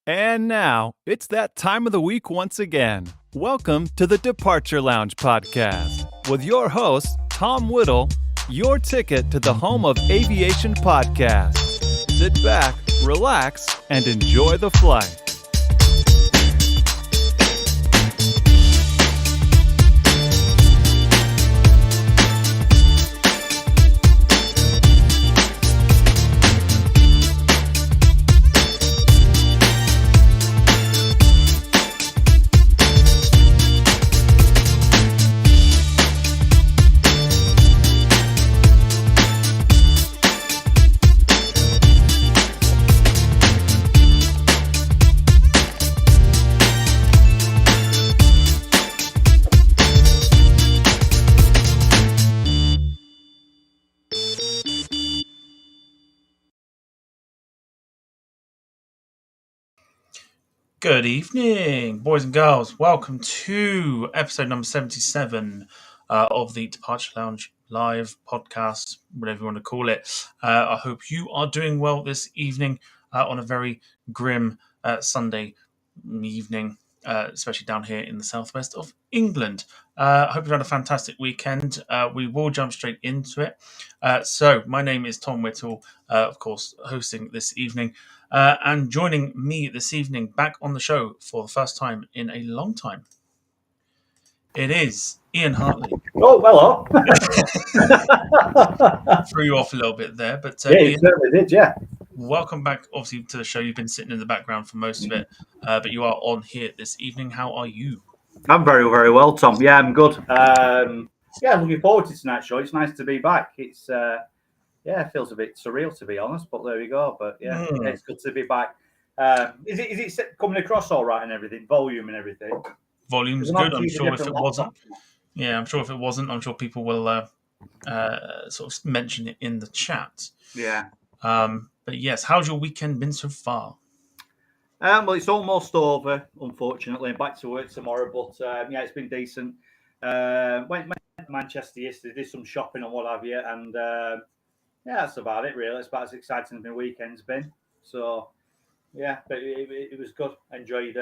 And now, it's that time of the week once again. Welcome to the Departure Lounge podcast with your host, Tom Whittle, your ticket to the home of aviation podcast. Sit back, relax, and enjoy the flight. Good evening, boys and girls. Welcome to episode number 77 of the Departure Lounge live podcast, whatever you want to call it. I hope you are doing well this evening on a very grim Sunday evening, especially down here in the southwest of England. I hope you've had a fantastic weekend. We will jump straight into it. So my name is Tom Whittle, of course, hosting this evening. And joining me this evening, back on the show for the first time in a long time, it is Ian Hartley. Oh, hello. Threw you off a little bit there, but yeah, you certainly did, yeah. Welcome back, obviously, to the show. You've been sitting in the background for most of it, but you are on here this evening. How are you? I'm very, very well, Tom. Yeah, I'm good. Looking forward to tonight's show. It's nice to be back. It's it feels a bit surreal, to be honest, but there we go. But yeah, it's good to be back. Is it coming across all right and everything? Volume and everything? Volume's good. I'm sure if it wasn't. Yeah, I'm sure if it wasn't, I'm sure people will sort of mention it in the chat. Yeah. But yes, how's your weekend been so far? Well, it's almost over, unfortunately. Back to work tomorrow, but it's been decent. Went to Manchester yesterday, did some shopping and what have you, and that's about it, really. It's about as exciting as my weekend's been. So, yeah, but it was good. I enjoyed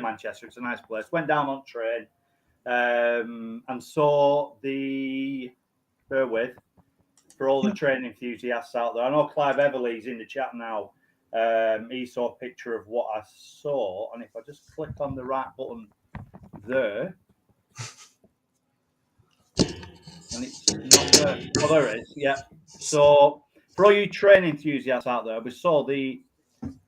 Manchester. It's a nice place. Went down on train and saw for all the train enthusiasts out there. I know Clive Everly's in the chat now. He saw a picture of what I saw, and if I just click on the right button there, and it's not there. Oh, there it is. Yeah. So for all you train enthusiasts out there, we saw the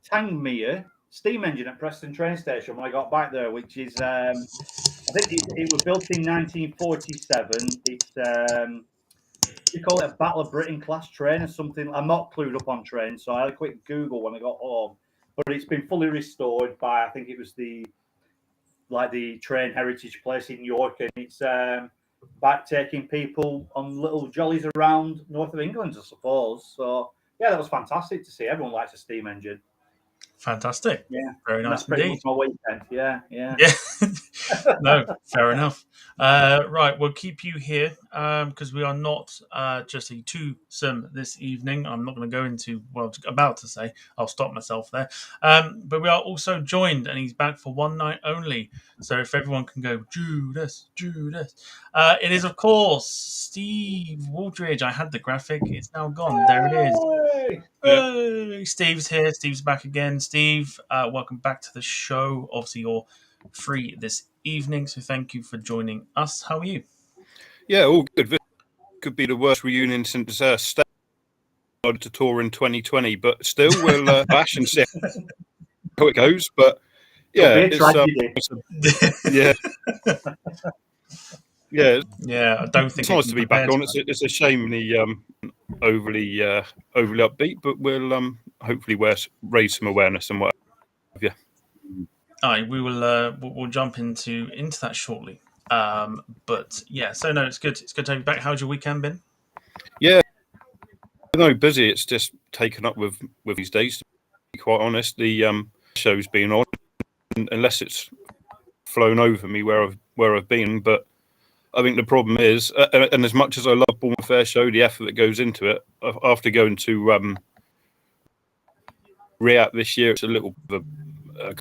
Tangmere steam engine at Preston train station when I got back there, which is I think it was built in 1947. It's you call it a Battle of Britain class train or something. I'm not clued up on trains, so I had a quick Google when I got home. But it's been fully restored by, I think it was the train heritage place in York, and it's back taking people on little jollies around north of England, I suppose. So yeah, that was fantastic to see. Everyone likes a steam engine. Fantastic. Yeah. Very nice that's pretty indeed. much my weekend. Yeah. No, fair enough. Right, we'll keep you here because we are not just a twosome this evening. I'm not going to go into what I was about to say. I'll stop myself there. But we are also joined, and he's back for one night only. So if everyone can go, Judas. It is, of course, Steve Waldridge. I had the graphic. It's now gone. There it is. Yep. Steve's here. Steve's back again. Steve, welcome back to the show. Obviously, you're free this evening, so thank you for joining us. How are you? Yeah, all good. This could be the worst reunion since State started to tour in 2020, but still, we'll bash and see how it goes. But yeah, I don't think it's nice to be back on. It's a shame the overly upbeat, but we'll hopefully raise some awareness and what have you. All right, we will. We'll jump into that shortly. But yeah, so no, it's good. It's good to have you back. How's your weekend been? Yeah, no, busy. It's just taken up with these days. To be quite honest, the show's been on, unless it's flown over me where I've been. But I think the problem is, and as much as I love Bournemouth Fair Show, the effort that goes into it, after going to Riyadh this year, it's a little bit of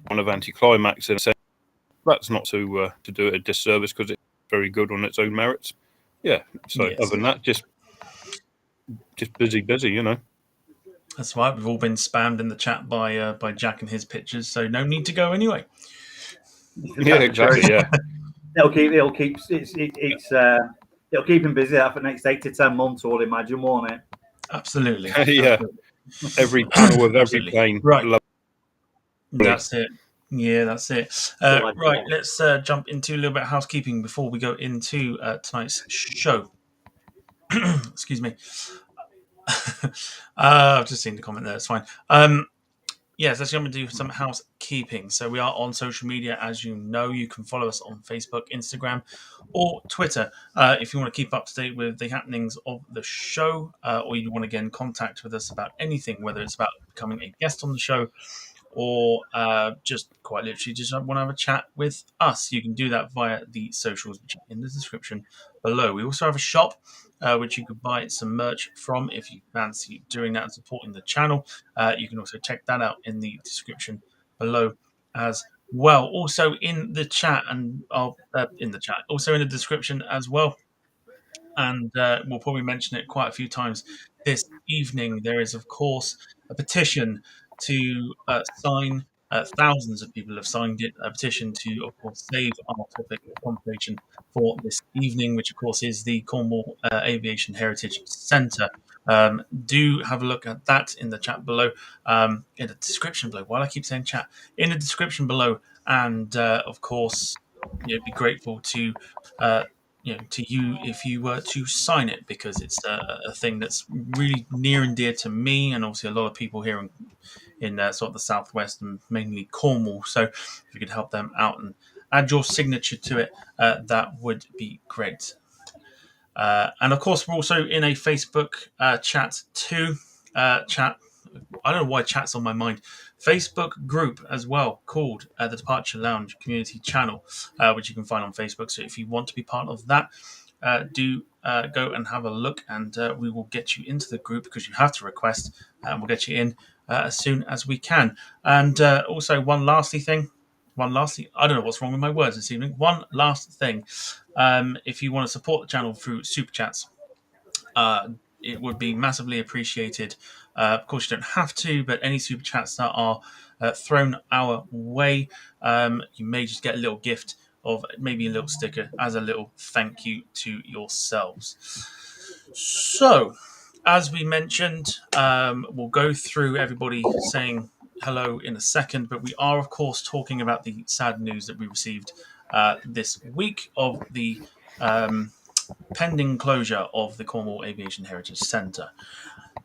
kind of anticlimax in a sense. That's not to do it a disservice because it's very good on its own merits. Yeah. So Yes. other than that, just busy, you know. That's right. We've all been spammed in the chat by Jack and his pictures, so no need to go anyway. Yeah, exactly. Yeah. It'll keep him busy for the next 8 to 10 months, I would imagine, won't it? Absolutely. Yeah. Absolutely. Every panel with every Absolutely. plane. Right. That's it. Yeah, that's it. Right, let's jump into a little bit of housekeeping before we go into tonight's show. Excuse me. I've just seen the comment there. It's fine. Yes, let's jump into some housekeeping. So we are on social media, as you know. You can follow us on Facebook, Instagram, or Twitter if you want to keep up to date with the happenings of the show, or you want to get in contact with us about anything, whether it's about becoming a guest on the show or just quite literally just want to have a chat with us. You can do that via the socials, which are in the description below. We also have a shop which you could buy some merch from if you fancy doing that and supporting the channel. You can also check that out in the description below as well. Also in the chat also in the description as well. And we'll probably mention it quite a few times this evening. There is, of course, a petition to sign. Thousands of people have signed it. A petition to, of course, save our topic of conversation for this evening, which, of course, is the Cornwall Aviation Heritage Centre. Do have a look at that in the chat below, in the description below. Why do I keep saying chat? In the description below, and of course, be grateful to to you if you were to sign it, because it's a thing that's really near and dear to me, and obviously a lot of people here in sort of the southwest and mainly Cornwall. So if you could help them out and add your signature to it, that would be great. And of course, we're also in a Facebook chat too. I don't know why chat's on my mind. Facebook group as well, called the Departure Lounge Community Channel, which you can find on Facebook. So if you want to be part of that, do go and have a look, and we will get you into the group, because you have to request, and we'll get you in as soon as we can. And also, one lastly, I don't know what's wrong with my words this evening. One last thing. If you want to support the channel through Super Chats, it would be massively appreciated. Of course, you don't have to, but any Super Chats that are thrown our way, you may just get a little gift of maybe a little sticker as a little thank you to yourselves. So, as we mentioned, we'll go through everybody saying hello in a second, but we are, of course, talking about the sad news that we received this week of the pending closure of the Cornwall Aviation Heritage Centre.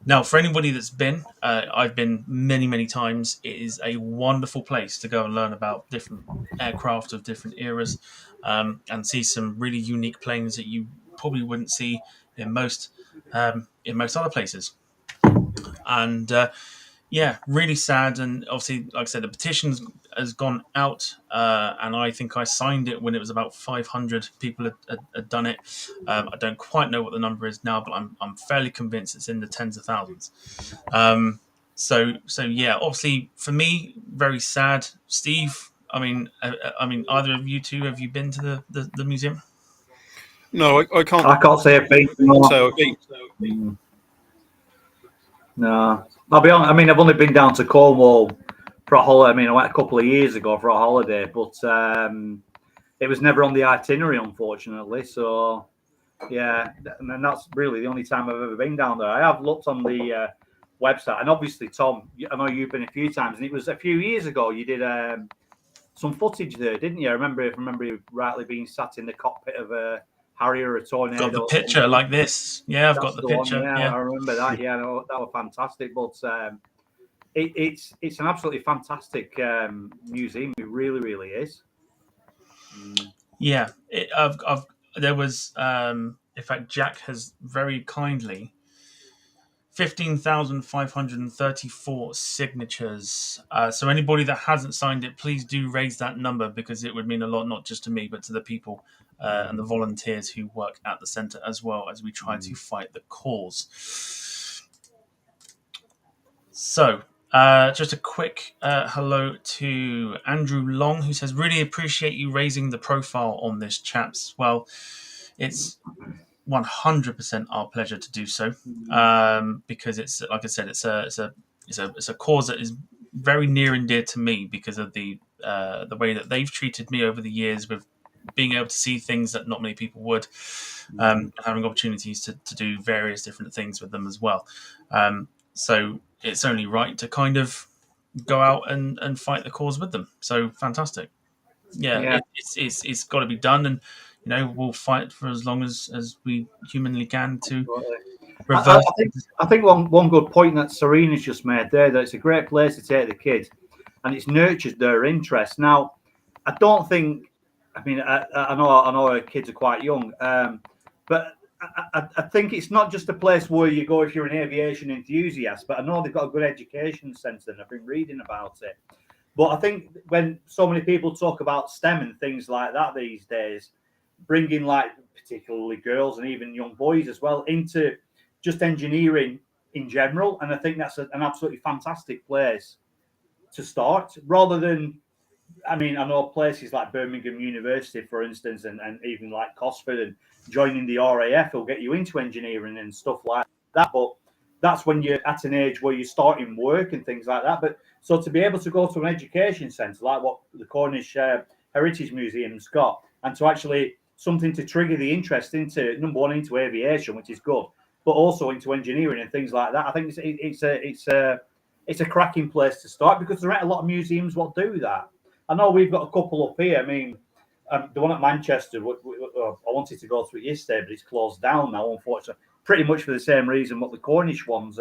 Now, for anybody that's been, I've been many, many times. It is a wonderful place to go and learn about different aircraft of different eras, and see some really unique planes that you probably wouldn't see in most other places. And really sad. And obviously, like I said, the petition has gone out, and I think I signed it when it was about 500 people had done it. I don't quite know what the number is now, but I'm fairly convinced it's in the tens of thousands. So yeah, obviously for me, very sad. Steve, I mean, either of you two, have you been to the museum? No, I can't. I can't say a thing. No, I'll be honest. I mean, I've only been down to Cornwall for a holiday. I mean, I went a couple of years ago for a holiday, but it was never on the itinerary, unfortunately. So, yeah, and that's really the only time I've ever been down there. I have looked on the website, and obviously, Tom, I know you've been a few times, and it was a few years ago. You did some footage there, didn't you? I remember you rightly being sat in the cockpit of a Harrier or a Tornado. Got the picture like this. Yeah, I've got the picture. One, yeah, I remember that. Yeah, that was fantastic. But it's an absolutely fantastic museum. It really, really is. Yeah, there was, in fact, Jack has very kindly 15,534 signatures. So anybody that hasn't signed it, please do raise that number, because it would mean a lot, not just to me, but to the people and the volunteers who work at the centre, as well as we try to fight the cause. So Just a quick hello to Andrew Long, who says, really appreciate you raising the profile on this, chaps. Well, it's 100% our pleasure to do so, because it's, like I said, it's a cause that is very near and dear to me because of the way that they've treated me over the years, with being able to see things that not many people would, having opportunities to do various different things with them as well. So it's only right to kind of go out and fight the cause with them. So fantastic. Yeah. It's got to be done, and we'll fight for as long as we humanly can to I, reverse. I think one good point that Serena's just made there, that it's a great place to take the kids, and it's nurtured their interest. Now, I don't think. I mean, I know our kids are quite young, but I think it's not just a place where you go if you're an aviation enthusiast. But I know they've got a good education centre, and I've been reading about it. But I think when so many people talk about STEM and things like that these days, bringing like particularly girls and even young boys as well into just engineering in general, and I think that's an absolutely fantastic place to start, rather than, I mean, I know places like Birmingham University, for instance, and even like Cosford, and joining the RAF will get you into engineering and stuff like that. But that's when you're at an age where you're starting work and things like that. But so to be able to go to an education centre like what the Cornish Heritage Museum's got, and to actually something to trigger the interest into, number one, into aviation, which is good, but also into engineering and things like that. I think it's a cracking place to start, because there aren't a lot of museums what do that. I know we've got a couple up here. I mean, the one at Manchester, I wanted to go to it yesterday, but it's closed down now, unfortunately. Pretty much for the same reason what the Cornish one's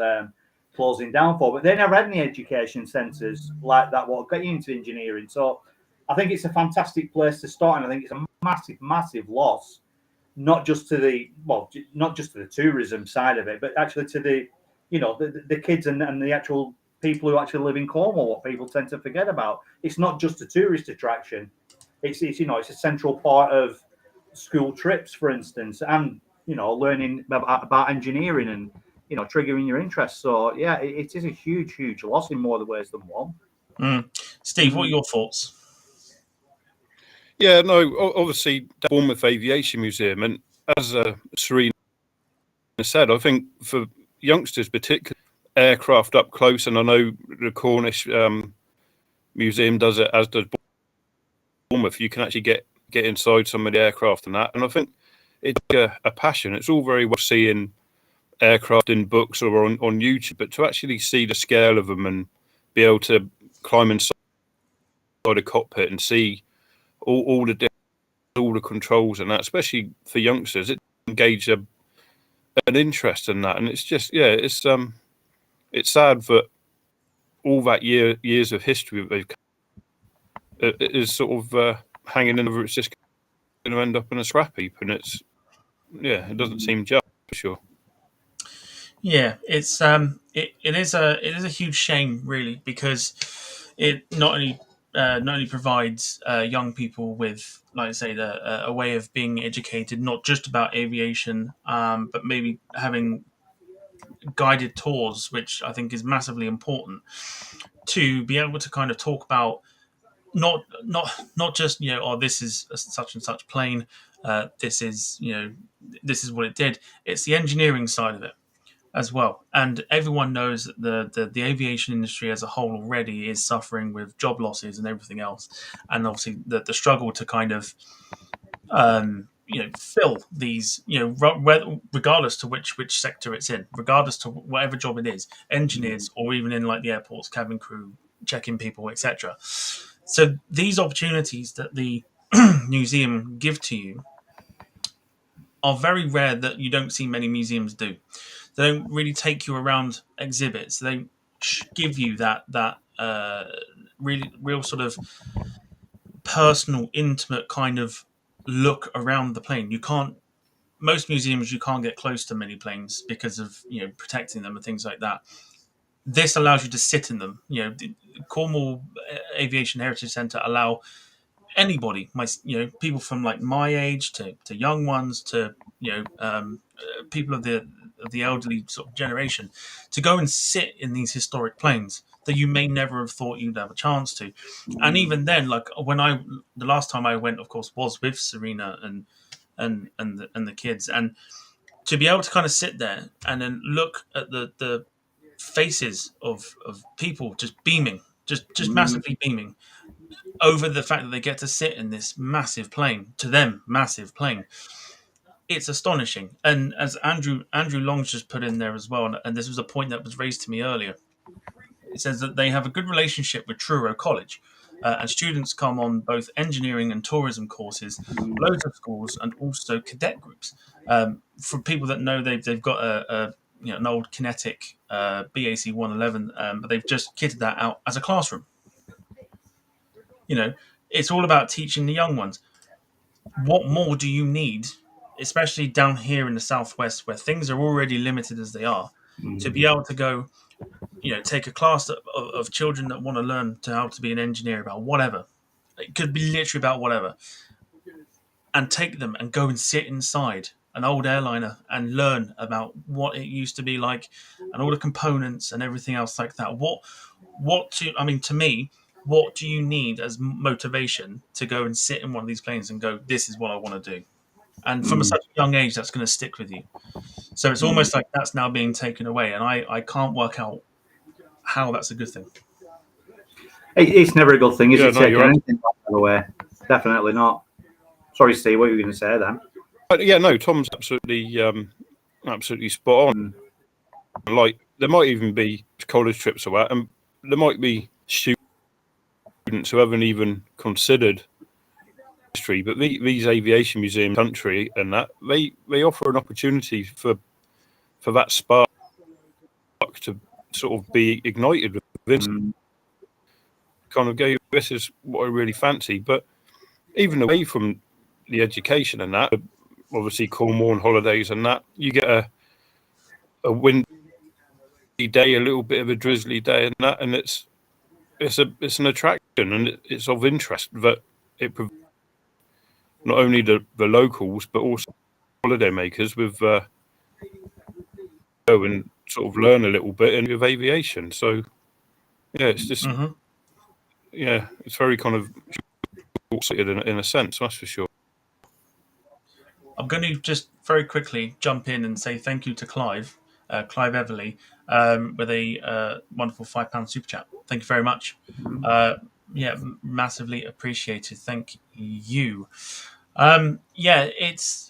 closing down for. But they never had any education centres like that what got you into engineering. So I think it's a fantastic place to start, and I think it's a massive, massive loss, not just to the tourism side of it, but actually to the kids and the actual people who actually live in Cornwall. What people tend to forget about, it's not just a tourist attraction. It's it's a central part of school trips, for instance, and learning about engineering and triggering your interest. So yeah, it is a huge, huge loss in more ways than one. Steve, what are your thoughts? Yeah, no, obviously, Bournemouth Aviation Museum, and as Serena said, I think for youngsters, particularly aircraft up close, and I know the Cornish Museum does it, as does Bournemouth. You can actually get inside some of the aircraft and that, and I think it's a passion. It's all very well seeing aircraft in books or on YouTube, but to actually see the scale of them and be able to climb inside a cockpit and see all the controls and that, especially for youngsters, it engage an interest in that. And it's just, it's sad that all that years of history it is sort of hanging in over. It's just going to end up in a scrap heap, and it doesn't seem just, for sure. Yeah, it is a huge shame, really, because it not only provides young people with, like I say, a way of being educated, not just about aviation, but maybe having guided tours, which I think is massively important, to be able to kind of talk about not just this is a such and such plane, this is what it did. It's the engineering side of it as well. And everyone knows that the aviation industry as a whole already is suffering with job losses and everything else. And obviously the struggle to kind of, fill these, regardless to which sector it's in, regardless to whatever job it is, engineers, or even in like the airports, cabin crew, check-in people, etc. So these opportunities that the museum give to you are very rare, that you don't see many museums do. They don't really take you around exhibits. They don't give you that real sort of personal, intimate kind of look around the plane. Most museums, you can't get close to many planes because of protecting them and things like that. This allows you to sit in them. The Cornwall Aviation Heritage Centre allow anybody, people from like my age to young ones to people of the elderly sort of generation, to go and sit in these historic planes, that you may never have thought you'd have a chance to. And even then, like the last time I went, of course, was with Serena and the kids, and to be able to kind of sit there and then look at the faces of people just beaming, just massively beaming over the fact that they get to sit in this massive plane, to them massive plane. It's astonishing. And as Andrew Long's just put in there as well, and this was a point that was raised to me earlier, it says that they have a good relationship with Truro College, and students come on both engineering and tourism courses, loads of schools, and also cadet groups. For people that know, they've got an old Kinetic BAC 111, but they've just kitted that out as a classroom. It's all about teaching the young ones. What more do you need, especially down here in the southwest, where things are already limited as they are, to be able to go, take a class of children that want to learn how to be an engineer about whatever. It could be literally about whatever, and take them and go and sit inside an old airliner and learn about what it used to be like, and all the components and everything else like that. To me, what do you need as motivation to go and sit in one of these planes and go, this is what I want to do? And from such a young age, that's going to stick with you. So it's almost like that's now being taken away, and I can't work out how that's a good thing. It's never a good thing, is it? Taking Right. anything away. Definitely not. Sorry, Steve, what were you going to say then? Yeah, no, Tom's absolutely spot on. Like, there might even be college trips or that, and there might be students who haven't even considered history, but these aviation museum country and that they offer an opportunity for that spark to sort of be ignited within. Kind of go, this is what I really fancy. But even away from the education and that, obviously Cornwall and holidays and that, you get a windy day, a little bit of a drizzly day and that, and it's an attraction, and it's of interest that it provides not only the locals but also holiday makers with go and sort of learn a little bit of aviation. So yeah, it's just yeah, it's very kind of short-sighted in a sense, that's for sure. I'm going to just very quickly jump in and say thank you to Clive Everly, with a wonderful £5 super chat. Thank you very much. Massively appreciated. Thank you. It's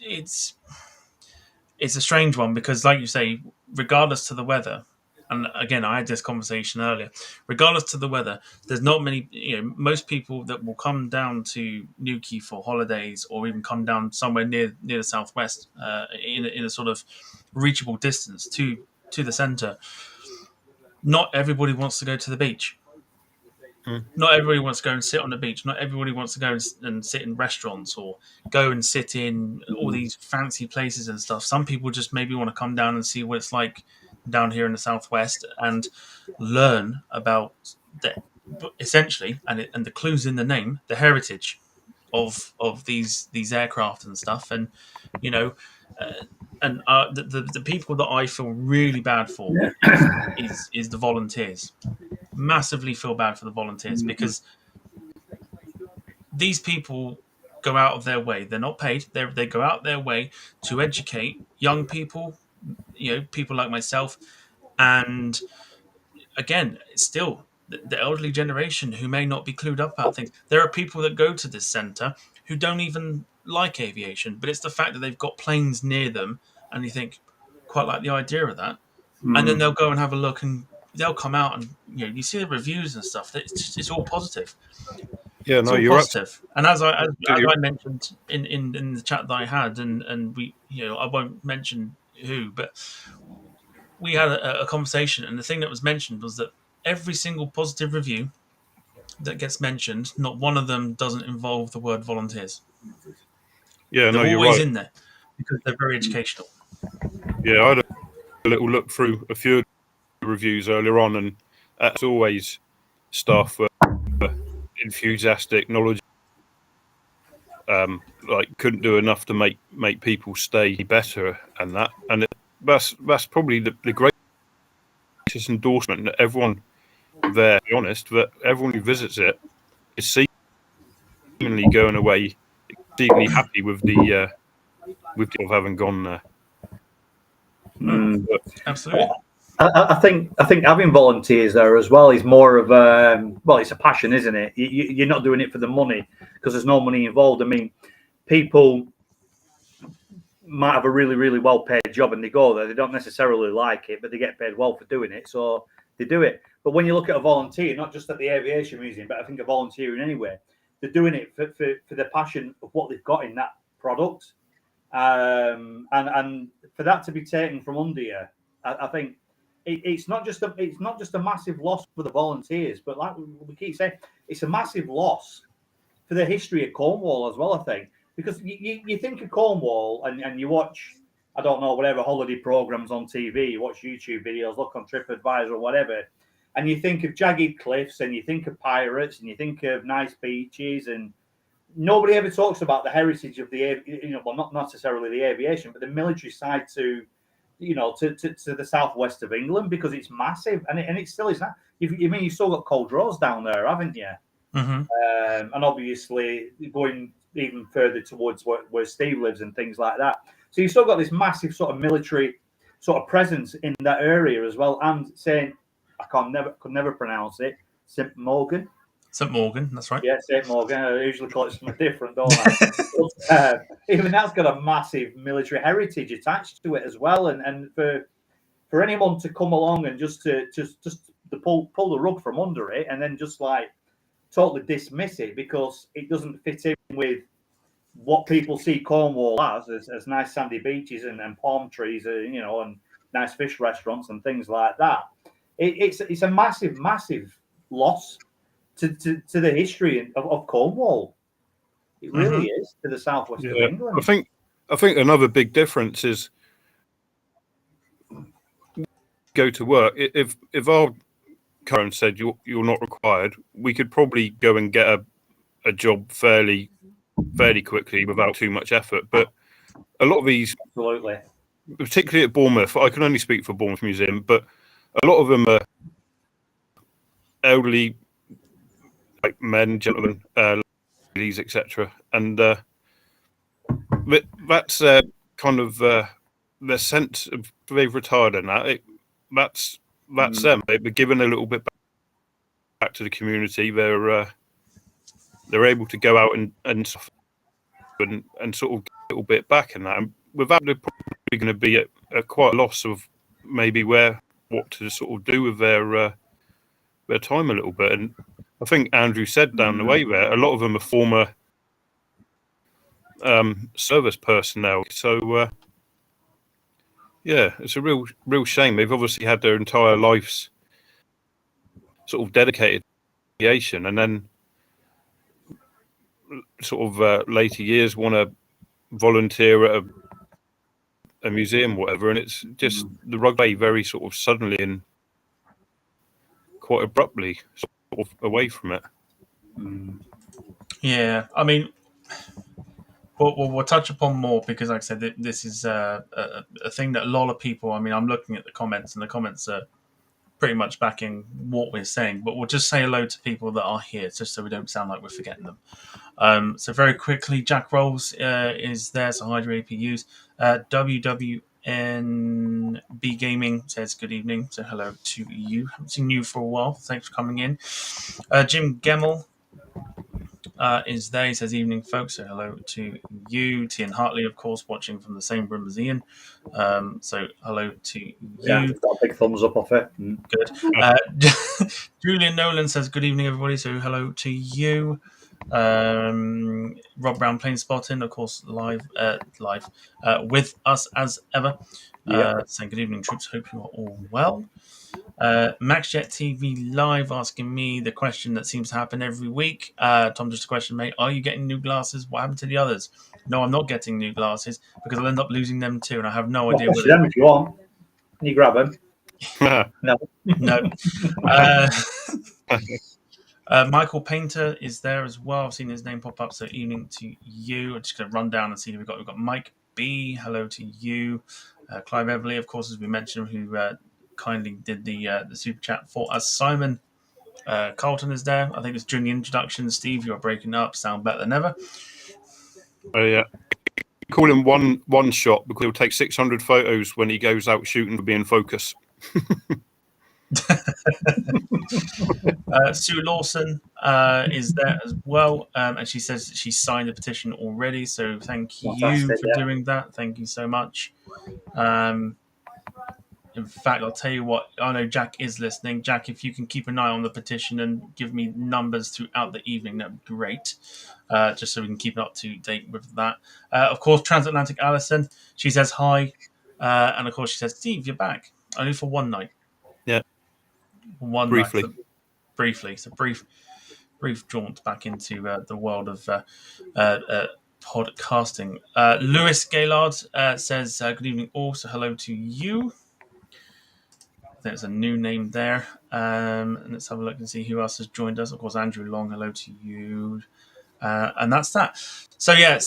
a strange one because, like you say, regardless to the weather, and again, I had this conversation earlier, regardless to the weather, there's not many, most people that will come down to Newquay for holidays or even come down somewhere near the southwest in a sort of reachable distance to the centre. Not everybody wants to go to the beach. Not everybody wants to go and sit on the beach. Not everybody wants to go and sit in restaurants or go and sit in all these fancy places and stuff. Some people just maybe want to come down and see what it's like down here in the southwest and learn about essentially, and the clues in the name, the heritage of these aircraft and stuff. And the people that I feel really bad for is the volunteers. Massively feel bad for the volunteers because these people go out of their way. They're not paid. They go out their way to educate young people, people like myself, and again, still the elderly generation who may not be clued up about things. There are people that go to this centre who don't even like aviation, but it's the fact that they've got planes near them, and you think, quite like the idea of that, and then they'll go and have a look and they'll come out and you see the reviews and stuff. It's all positive. Yeah, it's no, all you're positive. And as I mentioned in the chat that I had, and we I won't mention who, but we had a conversation, and the thing that was mentioned was that every single positive review that gets mentioned, not one of them doesn't involve the word volunteers. Yeah, they're you're always right. in there because they're very educational. Yeah, I had a little look through a few reviews earlier on, and that's always staff enthusiastic, knowledge, like couldn't do enough to make people stay better, and that, and that's probably the greatest endorsement that everyone there, to be honest, but everyone who visits it is seemingly going away exceedingly happy with the of having gone there. But, Absolutely. I think having volunteers there as well is more of it's a passion, isn't it? You're not doing it for the money because there's no money involved. I mean, people might have a really, really well-paid job and they go there. They don't necessarily like it, but they get paid well for doing it, so they do it. But when you look at a volunteer, not just at the Aviation Museum, but I think a volunteer in anywhere, they're doing it for the passion of what they've got in that product. And for that to be taken from under you, I think it's not just a massive loss for the volunteers, but like we keep saying, it's a massive loss for the history of Cornwall as well. I think because you think of Cornwall and you watch, I don't know, whatever holiday programs on TV, you watch YouTube videos, look on TripAdvisor or whatever, and you think of jagged cliffs and you think of pirates and you think of nice beaches, and nobody ever talks about the heritage of the, well, not necessarily the aviation, but the military side to the southwest of England, because it's massive and it still is that. You've still got Cold Rose down there, haven't you? Mm-hmm. And obviously going even further towards where Steve lives and things like that. So you've still got this massive sort of military sort of presence in that area as well. And saying, I could never pronounce it, St. Morgan. St. Morgan, that's right. Yeah, St. Morgan. I usually call it something different, don't I? But, even that's got a massive military heritage attached to it as well. And for anyone to come along and just to pull the rug from under it and then just like totally dismiss it because it doesn't fit in with what people see Cornwall as nice sandy beaches and palm trees, and nice fish restaurants and things like that. It's a massive, massive loss to the history of Cornwall. It really is, to the southwest of England. I think another big difference is go to work. If our current said you're not required, we could probably go and get a job fairly quickly without too much effort. But a lot of these, absolutely, particularly at Bournemouth, I can only speak for Bournemouth Museum, but a lot of them are elderly, like men, gentlemen, ladies, etc. And that's kind of their sense of they've retired and that's them. They're given a little bit back to the community. They're able to go out and sort of get a little bit back in that. And without, they're probably going to be at quite a loss of maybe what to sort of do with their time a little bit. And I think Andrew said down the way there, a lot of them are former service personnel. So it's a real shame. They've obviously had their entire lives sort of dedicated to aviation, and then sort of later years want to volunteer at a museum, whatever, and it's just the rug away very sort of suddenly and quite abruptly sort of away from it. Yeah, I mean, we'll touch upon more because, like I said, this is a thing that a lot of people. I mean, I'm looking at the comments, and the comments are pretty much backing what we're saying. But we'll just say hello to people that are here, just so we don't sound like we're forgetting them. So very quickly, Jack Rolls is there. So hi to APUs. WWNB Gaming says good evening. So hello to you. Haven't seen you for a while. Thanks for coming in. Jim Gemmell is there. He says evening, folks. So hello to you. Tian Hartley, of course, watching from the same room as Ian. So hello to you. Yeah, got a big thumbs up off it. Good. Julian Nolan says good evening, everybody. So hello to you. Rob Brown Plane Spotting, of course, live with us as ever. Saying good evening, troops. Hope you are all well. MaxJet TV Live asking me the question that seems to happen every week. Tom, just a question, mate. Are you getting new glasses? What happened to the others? No, I'm not getting new glasses because I'll end up losing them too, and I have no idea. Them if you want. Can you grab them? No. Michael Painter is there as well. I've seen his name pop up. So evening to you. I'm just going to run down and see who we've got. We've got Mike B. Hello to you. Clive Everly, of course, as we mentioned, who kindly did the super chat for us. Simon Carlton is there. I think it's during the introduction. Steve, you're breaking up. Sound better than ever. Yeah. Call him one shot because he'll take 600 photos when he goes out shooting to be in focus. Sue Lawson is there as well, and she says that she's signed the petition already. So thank you Fantastic, for doing that. Thank you so much. In fact, I'll tell you what. I know Jack is listening. Jack, if you can keep an eye on the petition and give me numbers throughout the evening, that'd be great. Just so we can keep up to date with that. Of course, Transatlantic Alison. She says hi, and of course she says, "Steve, you're back only for one night." Yeah, one briefly. night. Briefly, it's a brief jaunt back into the world of podcasting. Lewis Gaylord says, "Good evening, all." So hello to you. There's a new name there. And let's have a look and see who else has joined us. Of course, Andrew Long, hello to you. And that's that. So, yeah,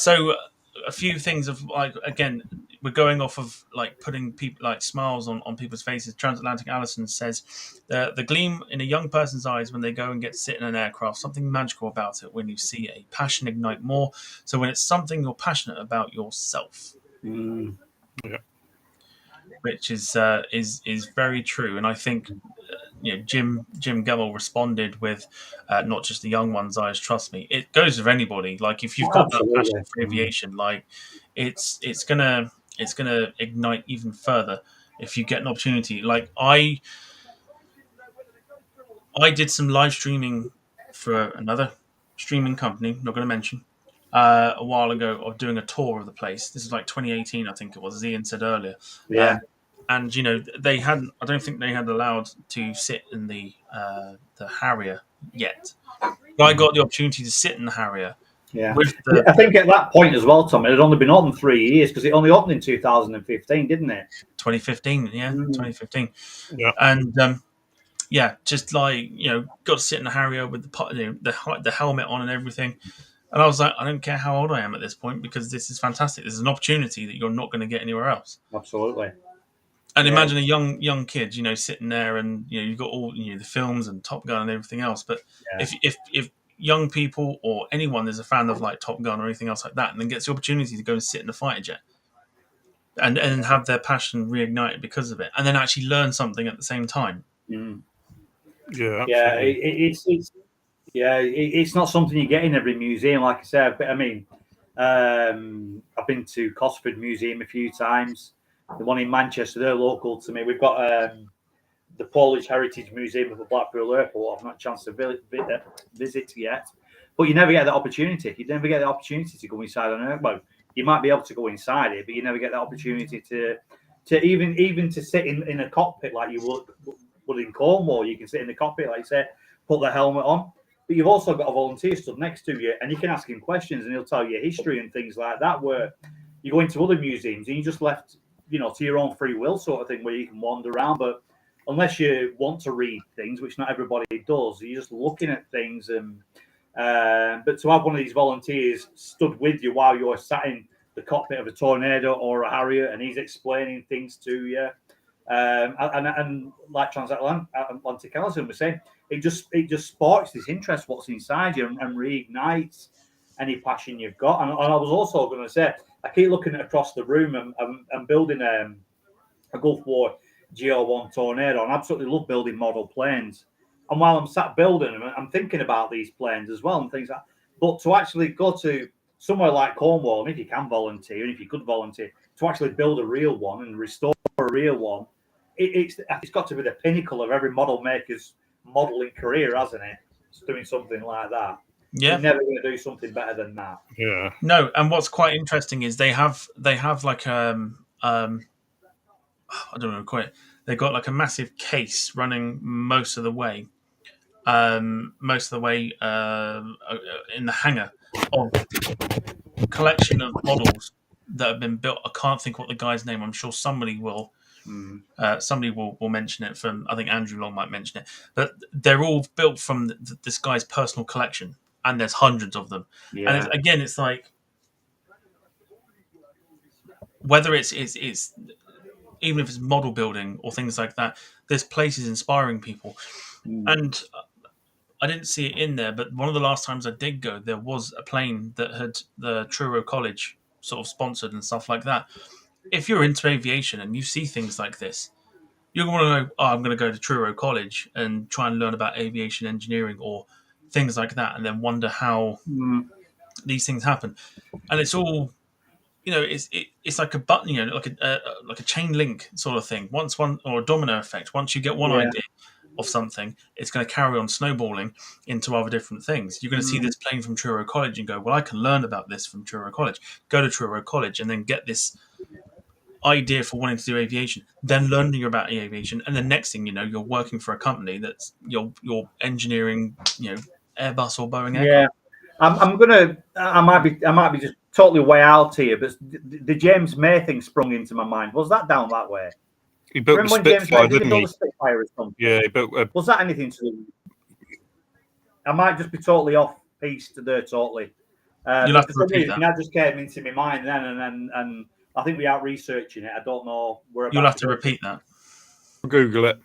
a few things of, like, again, we're going off of, like, putting people, like, smiles on people's faces. Transatlantic Alison says, the gleam in a young person's eyes when they go and get to sit in an aircraft, something magical about it when you see a passion ignite more. So when it's something you're passionate about yourself. Yeah. Which is very true, and I think Jim Gemmell responded with not just the young one's eyes. Trust me, it goes with anybody. Like if you've got that passion for aviation, like it's gonna ignite even further if you get an opportunity. Like I did some live streaming for another streaming company, not going to mention, a while ago, of doing a tour of the place. This is like 2018, I think it was, as Ian said earlier. Yeah. And they hadn't. I don't think they had allowed to sit in the Harrier yet. But I got the opportunity to sit in the Harrier. Yeah. I think at that point as well, Tom, it had only been open 3 years because it only opened in 2015, didn't it? 2015, yeah, 2015. Yeah. And just like got to sit in the Harrier with the helmet on and everything. And I was like, I don't care how old I am at this point because this is fantastic. This is an opportunity that you're not going to get anywhere else. Absolutely. And imagine a young kid, sitting there, and you've got all the films and Top Gun and everything else. But if young people or anyone is a fan of like Top Gun or anything else like that, and then gets the opportunity to go and sit in a fighter jet and have their passion reignited because of it, and then actually learn something at the same time. Mm. Yeah, it's not something you get in every museum, like I said. But I mean, I've been to Cosford Museum a few times. The one in Manchester, they're local to me. We've got the Polish Heritage Museum of the Blackpool Airport. I've not had a chance to visit yet, but you never get that opportunity. You never get the opportunity to go inside an airport. Well, you might be able to go inside it, but you never get the opportunity to even to sit in a cockpit like you would in Cornwall. You can sit in the cockpit, like you say, put the helmet on. But you've also got a volunteer stood next to you, and you can ask him questions, and he'll tell you history and things like that. Where you go into other museums and you just left, to your own free will, sort of thing, where you can wander around. But unless you want to read things, which not everybody does, you're just looking at things. And but to have one of these volunteers stood with you while you're sat in the cockpit of a Tornado or a Harrier, and he's explaining things to you, and like Transatlantic Alison was saying, it just sparks this interest, what's inside you, and reignites any passion you've got. And I was also going to say, I keep looking across the room and building a Gulf War GO1 Tornado, and I absolutely love building model planes. And while I'm sat building them, I'm thinking about these planes as well and things like that. But to actually go to somewhere like Cornwall, and if you can volunteer, and if you could volunteer, to actually build a real one and restore a real one, it's got to be the pinnacle of every model maker's modelling career, hasn't it? It's doing something like that. Yeah, you're never going to do something better than that. Yeah. No, and what's quite interesting is they have like I don't know quite. They've got like a massive case running most of the way in the hangar of a collection of models that have been built. I can't think what the guy's name. I'm sure somebody will. Somebody will mention it. From I think Andrew Long might mention it. But they're all built from this guy's personal collection, and there's hundreds of them. Yeah. And it's like whether it's even if it's model building or things like that, this place is inspiring people. And I didn't see it in there, but one of the last times I did go, there was a plane that had the Truro College sort of sponsored and stuff like that. If you're into aviation and you see things like this, you're going to go, oh, I'm going to go to Truro College and try and learn about aviation engineering or things like that, and then wonder how these things happen. And it's all, it's like a button, like a chain link sort of thing. Once one, or a domino effect. Once you get one idea of something, it's going to carry on snowballing into other different things. You're going to see this plane from Truro College and go, well, I can learn about this from Truro College. Go to Truro College and then get this idea for wanting to do aviation, then learning about aviation, and the next thing you know, you're working for a company that's you're engineering, Airbus or Boeing aircraft. I might be just totally way out here, but the James May thing sprung into my mind. Was that down that way? He built Remember the when James Spitfire, May did didn't build he? a Spitfire or something? Yeah, he built. Was that anything to do? I might just be totally off piece to there totally. You'll have to repeat that. That just came into my mind then, and I think we are researching it. I don't know where. You'll have to repeat that. Google it.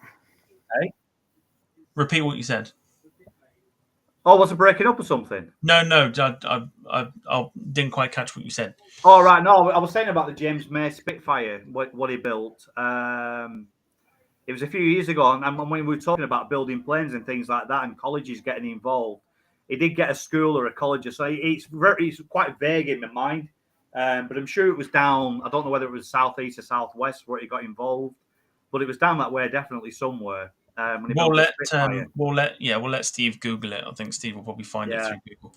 Hey? Repeat what you said. Oh, was it breaking up or something? No, I didn't quite catch what you said. Oh, right. No, I was saying about the James May Spitfire, what he built. It was a few years ago, and when we were talking about building planes and things like that, and colleges getting involved, he did get a school or a college. So it's quite vague in my mind, but I'm sure it was down. I don't know whether it was southeast or southwest where he got involved, but it was down that way, definitely somewhere. We'll let Steve Google it. I think Steve will probably find it through Google.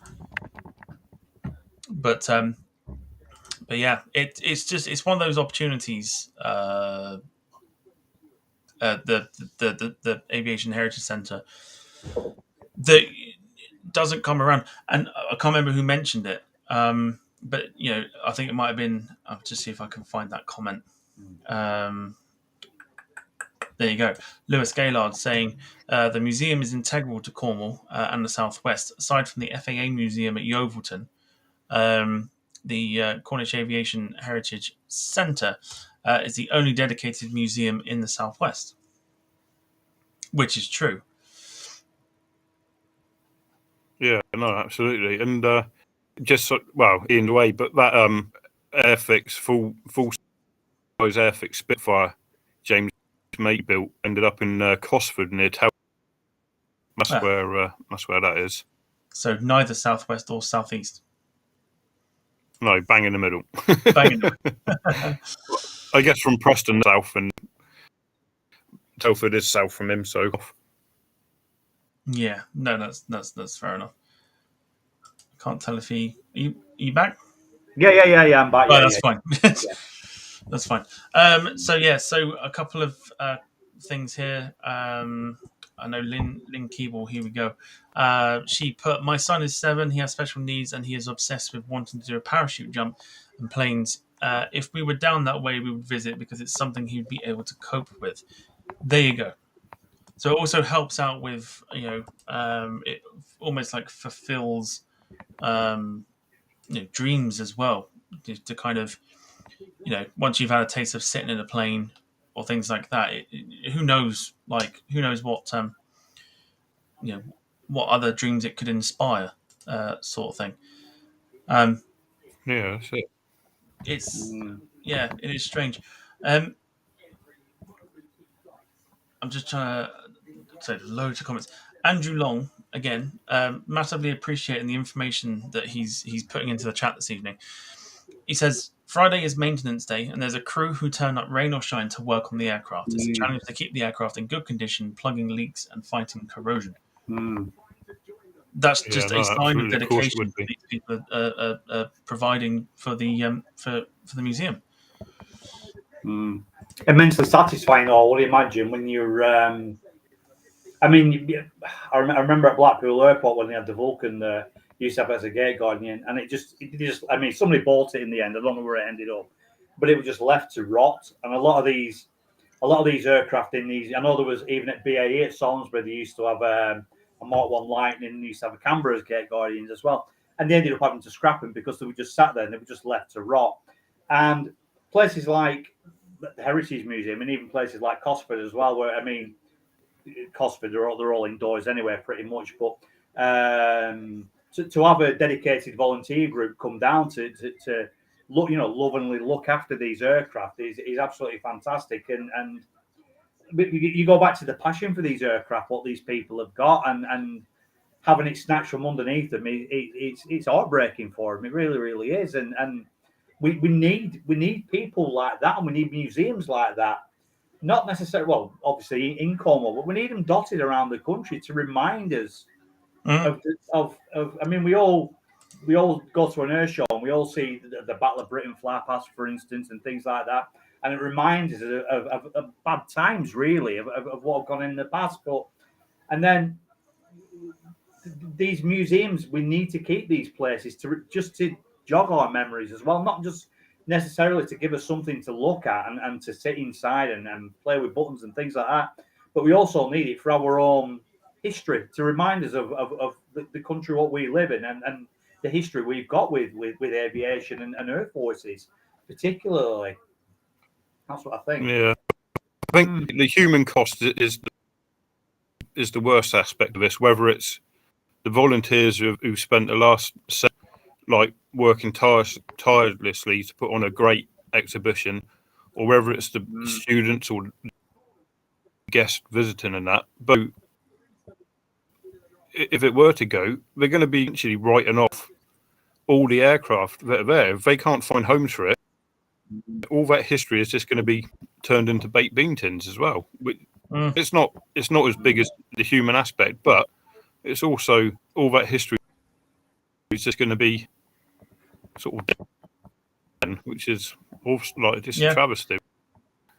But yeah, it's one of those opportunities. The Aviation Heritage Centre that doesn't come around, and I can't remember who mentioned it. But I think it might have been. I'll just see if I can find that comment. There you go. Lewis Gaylord saying the museum is integral to Cornwall and the Southwest. Aside from the FAA Museum at Yeovilton, the Cornish Aviation Heritage Centre is the only dedicated museum in the Southwest, which is true. Yeah, no, absolutely. And in a way, but that Airfix full size Airfix Spitfire James May built ended up in Cosford near Tower. That's where that is. So neither southwest or southeast. No, bang in the middle. Bang in the middle. I guess from Preston south, and Telford is south from him, so. Yeah, no, that's fair enough. I can't tell if are you back? Yeah, I'm back. Oh, that's fine. That's fine. So a couple of things here. I know Lynn Keeble, here we go. She put, my son is 7, he has special needs, and he is obsessed with wanting to do a parachute jump and planes. If we were down that way, we would visit because it's something he'd be able to cope with. There you go. So it also helps out with, it almost like fulfills dreams as well, to kind of, once you've had a taste of sitting in a plane or things like that, who knows what what other dreams it could inspire, sort of thing. Yeah, that's it. It is strange. I'm just trying to say loads of comments. Andrew Long, again, massively appreciating the information that he's putting into the chat this evening. He says, Friday is maintenance day, and there's a crew who turn up rain or shine to work on the aircraft. It's a challenge to keep the aircraft in good condition, plugging leaks and fighting corrosion. That's just a sign of dedication that these people are providing for the museum. Immensely satisfying, I would imagine, when you're. I remember at Blackpool Airport when they had the Vulcan there. Used to have it as a gate guardian, and it just somebody bought it in the end. I don't know where it ended up, but it was just left to rot. And a lot of these aircraft in these, I know there was even at BAE at Salisbury, they used to have a Mark 1 Lightning, and they used to have a Canberra as gate guardians as well, and they ended up having to scrap them because they were just sat there and they were just left to rot. And places like the Heritage Museum, and even places like Cosford as well, where Cosford, they're all indoors anyway, pretty much. But to have a dedicated volunteer group come down to look, lovingly look after these aircraft is absolutely fantastic. And you go back to the passion for these aircraft, what these people have got, and having it snatched from underneath them, it's heartbreaking for them. It really, really is. And we need people like that, and we need museums like that. Not necessarily, well, obviously in Cornwall, but we need them dotted around the country to remind us of. I mean, we all go to an air show and we all see the Battle of Britain fly past, for instance, and things like that, and it reminds us of bad times, really, of what have gone in the past. And then these museums, we need to keep these places to jog our memories as well, not just necessarily to give us something to look at and to sit inside and play with buttons and things like that, but we also need it for our own history, to remind us of the country what we live in, and the history we've got with aviation and air forces particularly. That's what I think. Yeah, I think the human cost is the worst aspect of this, whether it's the volunteers who spent the last working tirelessly to put on a great exhibition, or whether it's the students or guests visiting and that. But if it were to go, they're going to be actually writing off all the aircraft that are there. If they can't find homes for it, all that history is just going to be turned into baked bean tins as well. It's not as big as the human aspect, but it's also all that history is just going to be sort of dead, which is also just a travesty.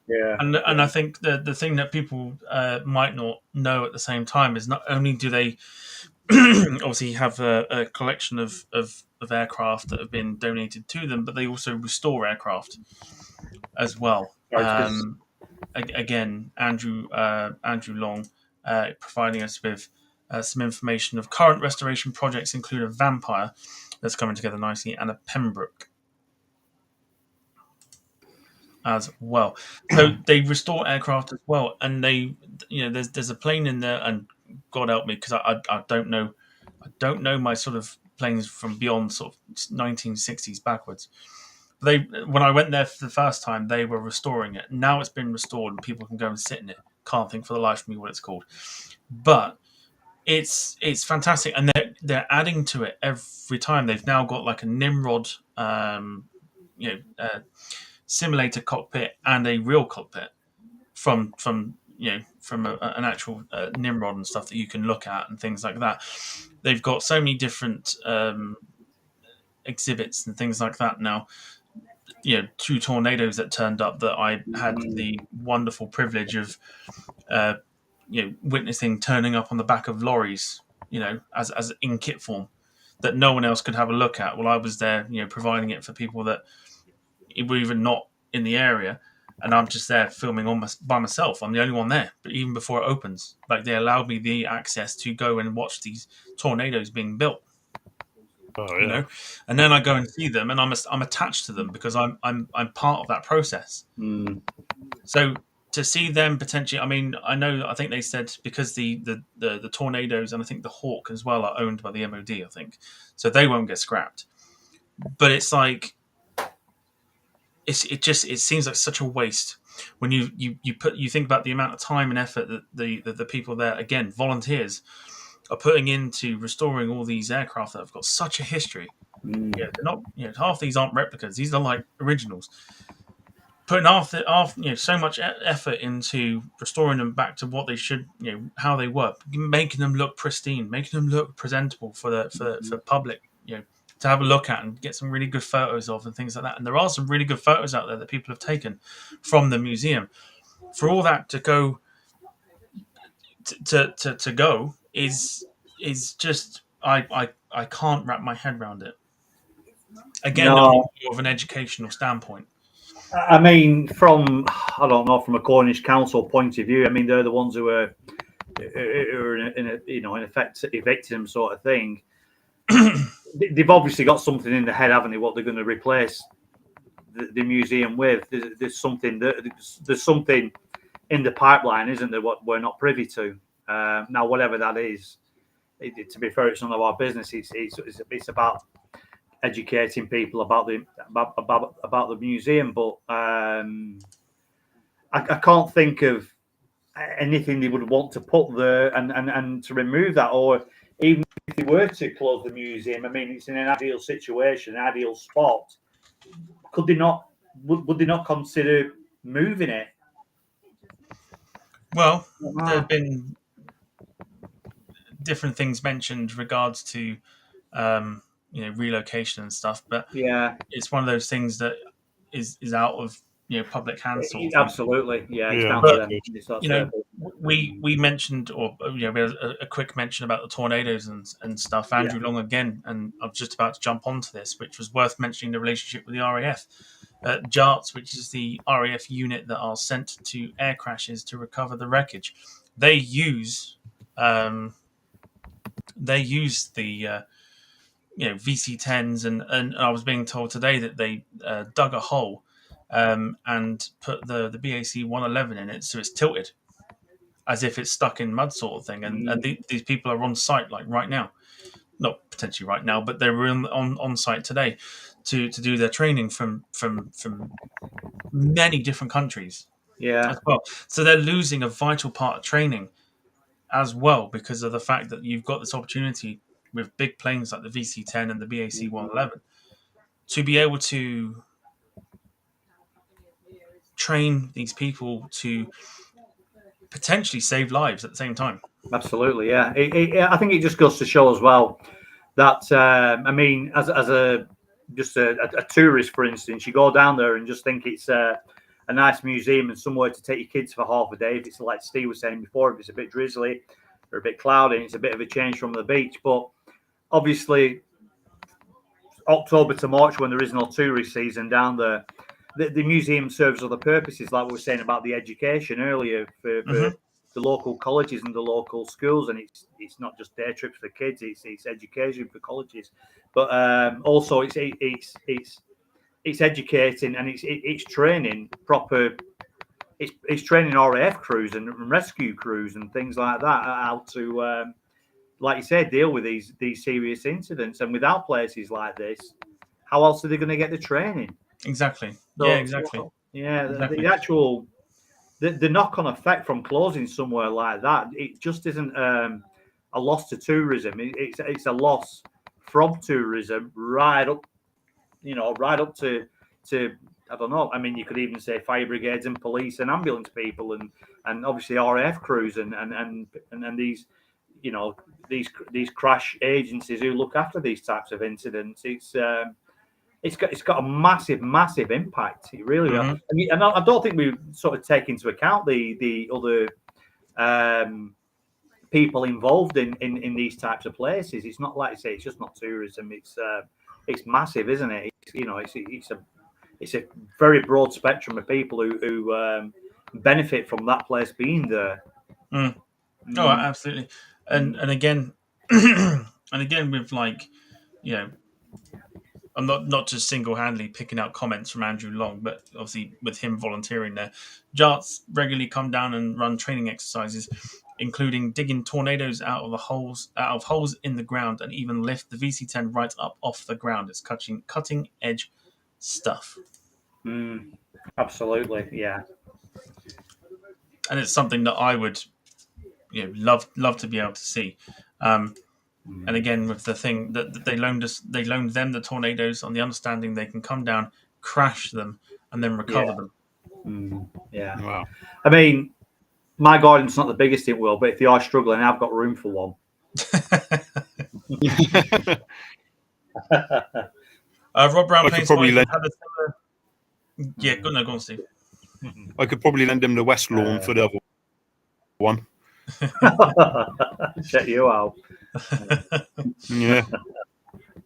Yeah, and I think the thing that people might not know at the same time is not only do they obviously have a collection of aircraft that have been donated to them, but they also restore aircraft as well. Again, Andrew Long providing us with some information of current restoration projects include a Vampire that's coming together nicely and a Pembroke as well. So they restore aircraft as well, and there's a plane in there, and God help me because I don't know my sort of planes from beyond sort of 1960s backwards. When I went there for the first time, they were restoring it. Now it's been restored and people can go and sit in it. Can't think for the life of me what it's called, but it's fantastic, and they're adding to it every time. They've now got like a Nimrod, simulator cockpit and a real cockpit from an actual Nimrod and stuff that you can look at and things like that. They've got so many different exhibits and things like that now. 2 tornadoes that turned up that I had the wonderful privilege of witnessing turning up on the back of lorries, as in kit form, that no one else could have a look at. Well, I was there, providing it for people that were even not in the area, and I'm just there filming by myself. I'm the only one there, but even before it opens, they allowed me the access to go and watch these tornadoes being built. Oh, yeah. And then I go and see them, and I'm attached to them because I'm part of that process. So to see them potentially, I think they said because the tornadoes and I think the Hawk as well are owned by the MOD, I think, so they won't get scrapped. But it's like it seems like such a waste when you think about the amount of time and effort that the people there, again, volunteers, are putting into restoring all these aircraft that have got such a history. They're not, half these aren't replicas; these are like originals. Putting so much effort into restoring them back to what they should, how they were, making them look pristine, making them look presentable for the public, to have a look at and get some really good photos of and things like that. And there are some really good photos out there that people have taken from the museum. For all that to go to go is just I can't wrap my head around it. Again, more of an educational standpoint. From a Cornish Council point of view, they're the ones who are in effect evicting them, sort of thing. They've obviously got something in the head, haven't they? What they're going to replace the museum with? There's something in the pipeline, isn't there? What we're not privy to now, whatever that is. To be fair, it's none of our business. It's about educating people about the museum, but I can't think of anything they would want to put there and to remove that, or even if they were to close the museum. I mean, it's in an ideal situation, an ideal spot. Could they not? Would they not consider moving it? Well, there have been different things mentioned regards to relocation and stuff, but Yeah, it's one of those things that is out of public hands sort of thing. absolutely. Yeah, it's Yeah, down but, to them. We mentioned, or we had a quick mention about the tornadoes and stuff. Andrew Long again, and I'm just about to jump onto this, which was worth mentioning the relationship with the RAF. JARTS, which is the RAF unit that are sent to air crashes to recover the wreckage. They use the VC-10s, and I was being told today that they dug a hole and put the BAC 111 in it, so it's tilted as if it's stuck in mud, sort of thing. And these people are on site like right now, not potentially right now, but they were on site today to do their training from many different countries as well. So they're losing a vital part of training as well because of the fact that you've got this opportunity with big planes like the VC-10 and the BAC 111 to be able to train these people to potentially save lives at the same time. Absolutely, yeah. I think it just goes to show as well that I mean, as a tourist, for instance, you go down there and just think it's a nice museum and somewhere to take your kids for half a day. If it's like Steve was saying before, if it's a bit drizzly or a bit cloudy, it's a bit of a change from the beach. But obviously, October to March, when there is no tourist season down there, the museum serves other purposes, like we were saying about the education earlier for the local colleges and the local schools, and it's not just day trips for kids; it's education for colleges, but also it's educating and it's training proper. It's training RAF crews and rescue crews and things like that how to, like you said, deal with these serious incidents. And without places like this, how else are they going to get the training? Exactly. So, yeah, exactly. The actual the knock-on effect from closing somewhere like that, it just isn't a loss to tourism. It's a loss from tourism right up, right up to I don't know. I mean, you could even say fire brigades and police and ambulance people and obviously RAF crews and these these crash agencies who look after these types of incidents. It's got a massive impact. It really, and I don't think we sort of take into account the other people involved in these types of places. It's not like I say, it's just not tourism. It's massive, isn't it? It's a very broad spectrum of people who benefit from that place being there. Oh, absolutely. And again, and again with I'm not just single-handedly picking out comments from Andrew Long, but obviously with him volunteering there, JARTs regularly come down and run training exercises, including digging tornadoes out of holes in the ground, and even lift the VC-10 right up off the ground. It's cutting edge stuff. Absolutely, yeah. And it's something that I would, love to be able to see. And again, with the thing that they loaned them the tornadoes on the understanding they can come down, crash them, and then recover them. Yeah. Wow. I mean, my garden's not the biggest in the world, but if they are struggling, I've got room for one. Rob Brown could probably had a similar. Yeah, go on, Steve. I could probably lend him the West Lawn for the other one. Check you out. Yeah.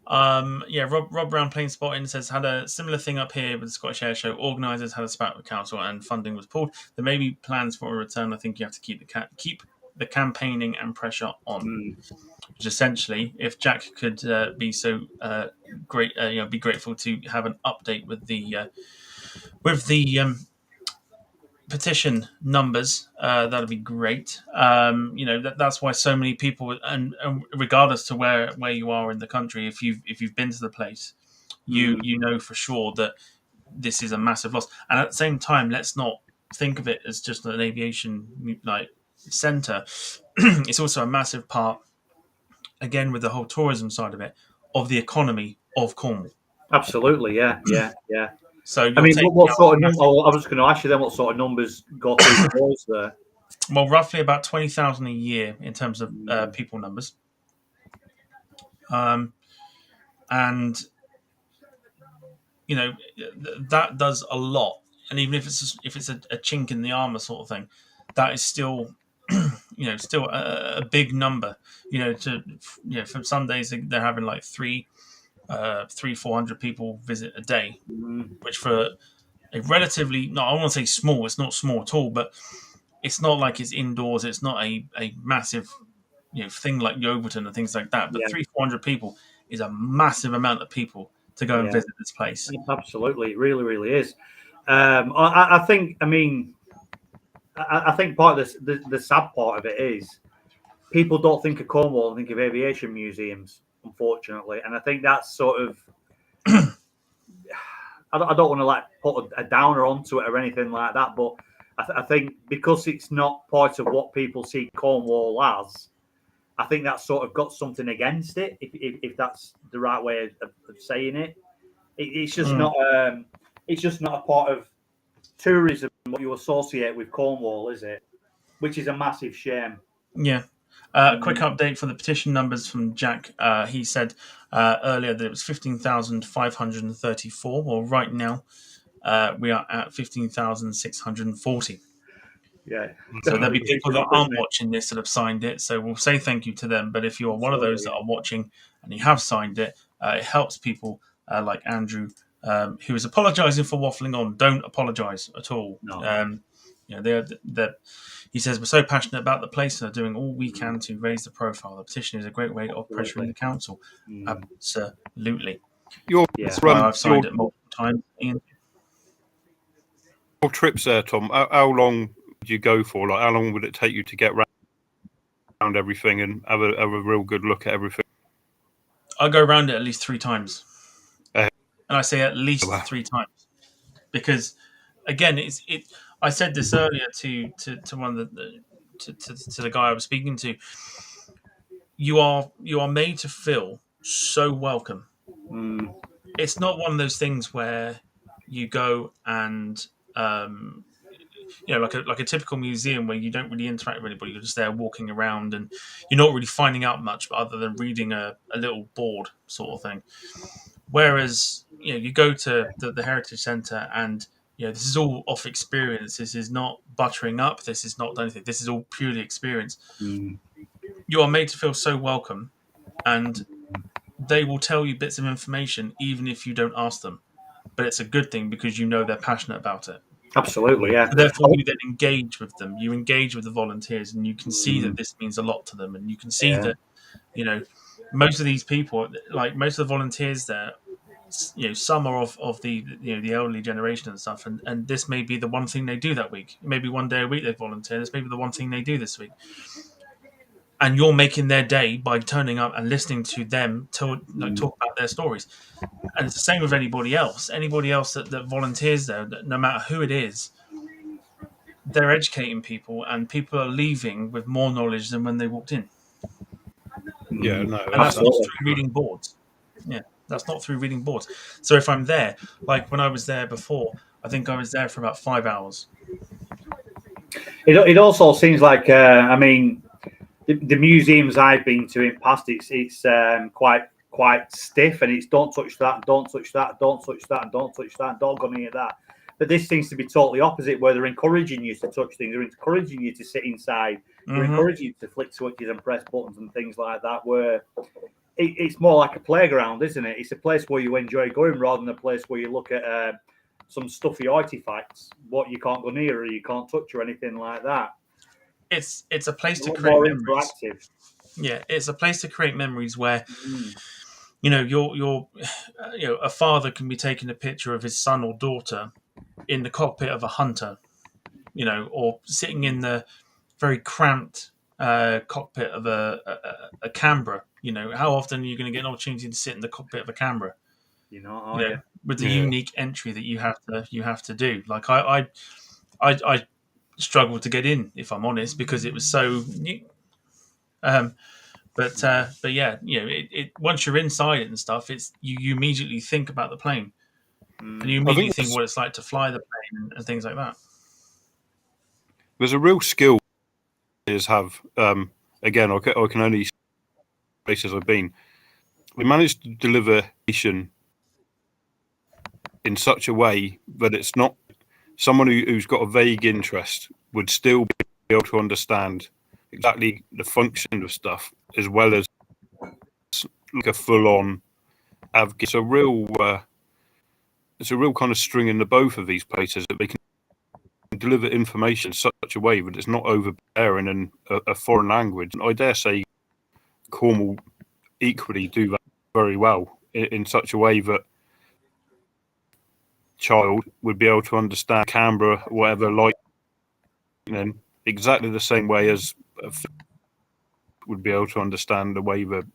Rob Brown Plain Spotting says had a similar thing up here with the Scottish Air Show. Organisers had a spat with council and funding was pulled. There may be plans for a return. I think you have to keep the campaigning and pressure on. Which essentially, if Jack could be so great, be grateful to have an update with the petition numbers, that'd be great. That's why so many people, and regardless to where you are in the country, if you've been to the place, you know for sure that this is a massive loss. And at the same time, let's not think of it as just an aviation center. It's also a massive part, again, with the whole tourism side of it, of the economy of Cornwall. Absolutely, yeah. So I mean, what sort of number? I was just going to ask you then, what sort of numbers go through the doors there? Well, roughly about 20,000 a year in terms of people numbers. And that does a lot. And even if it's a chink in the armor sort of thing, that is still still a big number. For some days they're having like 400 people visit a day, which for a relatively, no, I want to say small. It's not small at all, but it's not like it's indoors. It's not a massive thing like Yeovilton and things like that. But 400 people is a massive amount of people to go and visit this place. Absolutely, it really, really is. I think. I mean, I think part of the sad part of it is people don't think of Cornwall and think of aviation museums, unfortunately, and I think that's sort of. I don't want to put a downer onto it or anything like that, but I think because it's not part of what people see Cornwall as, I think that's sort of got something against it, if that's the right way of saying it. It's just not. It's just not a part of tourism what you associate with Cornwall, is it? Which is a massive shame. Yeah. Quick update for the petition numbers from Jack. He said earlier that it was 15,534. Well, right now we are at 15,640. Yeah. So there'll be people that aren't watching this that have signed it. So we'll say thank you to them. But if you're one of those that are watching and you have signed it, it helps people like Andrew, who is apologising for waffling on. Don't apologise at all. No. He says, we're so passionate about the place and are doing all we can to raise the profile. The petition is a great way of pressuring the council. Absolutely. That's why I've signed it multiple times. Ian? Your trips there, Tom, how long would you go for? Like, how long would it take you to get around everything and have a real good look at everything? I go around it at least 3 times. And I say at least 3 times. Because, again, I said this earlier to one of the guy I was speaking to. You are made to feel so welcome. It's not one of those things where you go and like a typical museum where you don't really interact with anybody. You're just there walking around and you're not really finding out much other than reading a little board sort of thing. Whereas you go to the Heritage Centre and this is all off experience. This is not buttering up. This is not anything. This is all purely experience. You are made to feel so welcome, and they will tell you bits of information even if you don't ask them. But it's a good thing because they're passionate about it. Absolutely, yeah. So therefore, you then engage with them. You engage with the volunteers, and you can see that this means a lot to them. And you can see that, most of these people, like most of the volunteers there, some are of the the elderly generation and stuff, and this may be the one thing they do that week. Maybe one day a week they volunteer. This may be the one thing they do this week, and you're making their day by turning up and listening to them talk about their stories. And it's the same with anybody else. Anybody else that volunteers there, no matter who it is, they're educating people, and people are leaving with more knowledge than when they walked in. Yeah, no, and that's not through reading boards. Yeah. That's not through reading boards. So if I'm there, like when I was there before, I think I was there for about 5 hours. It also seems like, the museums I've been to in past, it's quite stiff, and it's don't touch that, don't touch that, don't touch that, don't touch that, don't go near that. But this seems to be totally opposite, where they're encouraging you to touch things, they're encouraging you to sit inside, they're encouraging you to flick switches and press buttons and things like that, where it's more like a playground, isn't it? It's a place where you enjoy going rather than a place where you look at some stuffy artifacts, what you can't go near or you can't touch or anything like that. It's a place to create memories. Interactive. Yeah, it's a place to create memories where a father can be taking a picture of his son or daughter in the cockpit of a hunter, or sitting in the very cramped cockpit of a Canberra. How often are you going to get an opportunity to sit in the cockpit of a Canberra? With the unique entry that you have to do. Like I struggled to get in, if I'm honest, because it was so new. But yeah, it once you're inside it and stuff, it's you immediately think about the plane, and you immediately think what it's like to fly the plane and things like that. There's a real skill players have. Again, I can only say places I've been. We managed to deliver in such a way that it's not someone who's got a vague interest would still be able to understand exactly the function of stuff as well as like a full-on AVG. It's a real kind of string in the bow for these places that they can deliver information in such a way that it's not overbearing in a foreign language. And I dare say Cornwall equally do that very well in such a way that child would be able to understand Canberra, whatever, like exactly the same way as would be able to understand the way the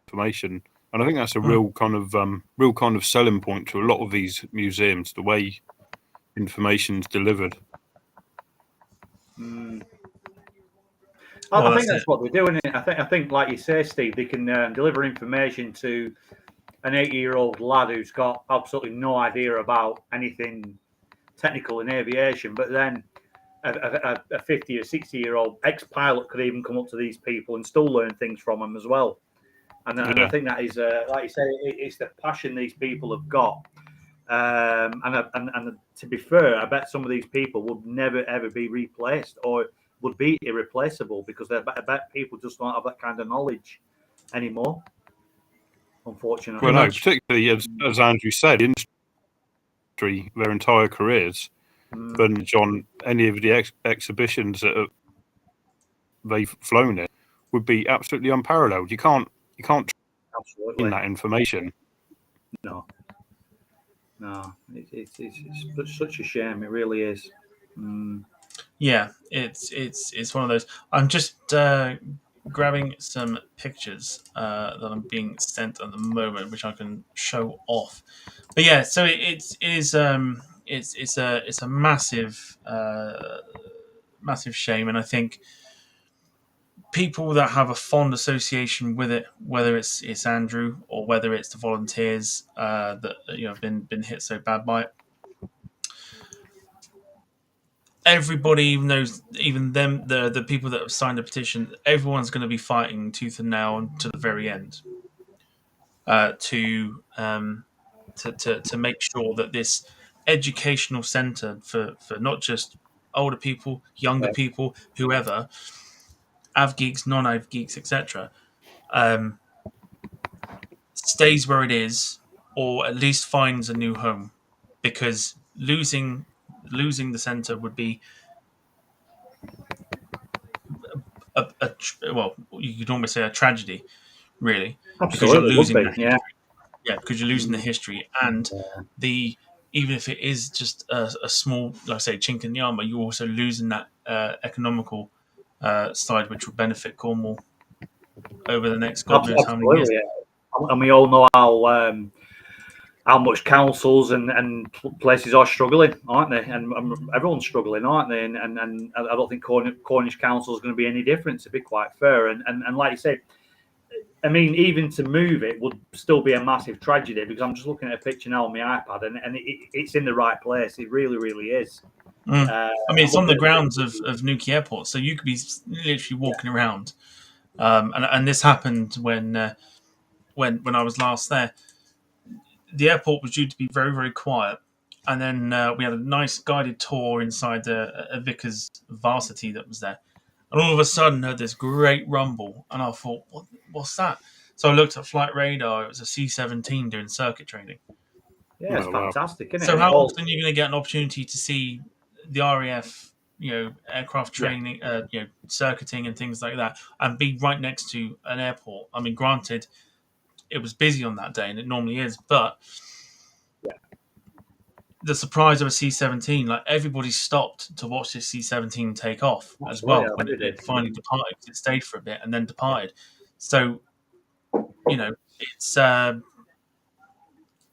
information. And I think that's a real kind of selling point to a lot of these museums, the way information's delivered. I think that's what they're doing. I think, like you say, Steve, they can deliver information to an 8-year-old lad who's got absolutely no idea about anything technical in aviation, but then a 50 or 60-year-old ex-pilot could even come up to these people and still learn things from them as well. And I think that is, like you say, it's the passion these people have got. And to be fair, I bet some of these people would never ever be replaced or would be irreplaceable because I bet people just don't have that kind of knowledge anymore. Unfortunately, well, no, particularly as Andrew said, industry their entire careers, but on any of the exhibitions that they've flown in would be absolutely unparalleled. You can't train that information. No, it's such a shame. It really is. Yeah, it's one of those. I'm just grabbing some pictures that I'm being sent at the moment, which I can show off. But yeah, so it's a massive massive shame, and I think people that have a fond association with it, whether it's Andrew or whether it's the volunteers that have been hit so bad by it. Everybody knows, even them, the people that have signed the petition. Everyone's going to be fighting tooth and nail to the very end to make sure that this educational centre for not just older people, younger people, whoever, av geeks, non-av geeks, etc., stays where it is, or at least finds a new home, because losing the centre would be well, you could almost say a tragedy, really, because you're losing the history. Yeah, because you're losing the history and even if it is just a small, like I say, chink in the armour, you're also losing that economical side, which will benefit Cornwall over the next God knows how many years. And we all know how much councils and places are struggling, aren't they? And everyone's struggling, aren't they? And I don't think Cornish Council is going to be any different, to be quite fair. And like you said, I mean, even to move it would still be a massive tragedy, because I'm just looking at a picture now on my iPad, and it's in the right place. It really, really is. I mean, it's on the grounds of Newquay Airport, so you could be literally walking around. And this happened when I was last there. The airport was due to be very, very quiet, and then we had a nice guided tour inside a Vickers Varsity that was there, and all of a sudden heard this great rumble, and I thought, what's that? So I looked at flight radar. It was a C-17 doing circuit training. Yeah, it's fantastic, isn't it? So how often are you going to get an opportunity to see the RAF, aircraft training, circuiting and things like that, and be right next to an airport? I mean, granted, it was busy on that day, and it normally is, but the surprise of a C-17, like everybody stopped to watch this C-17 take off as Absolutely, well I when bet it it finally did. departed. It stayed for a bit and then departed. So,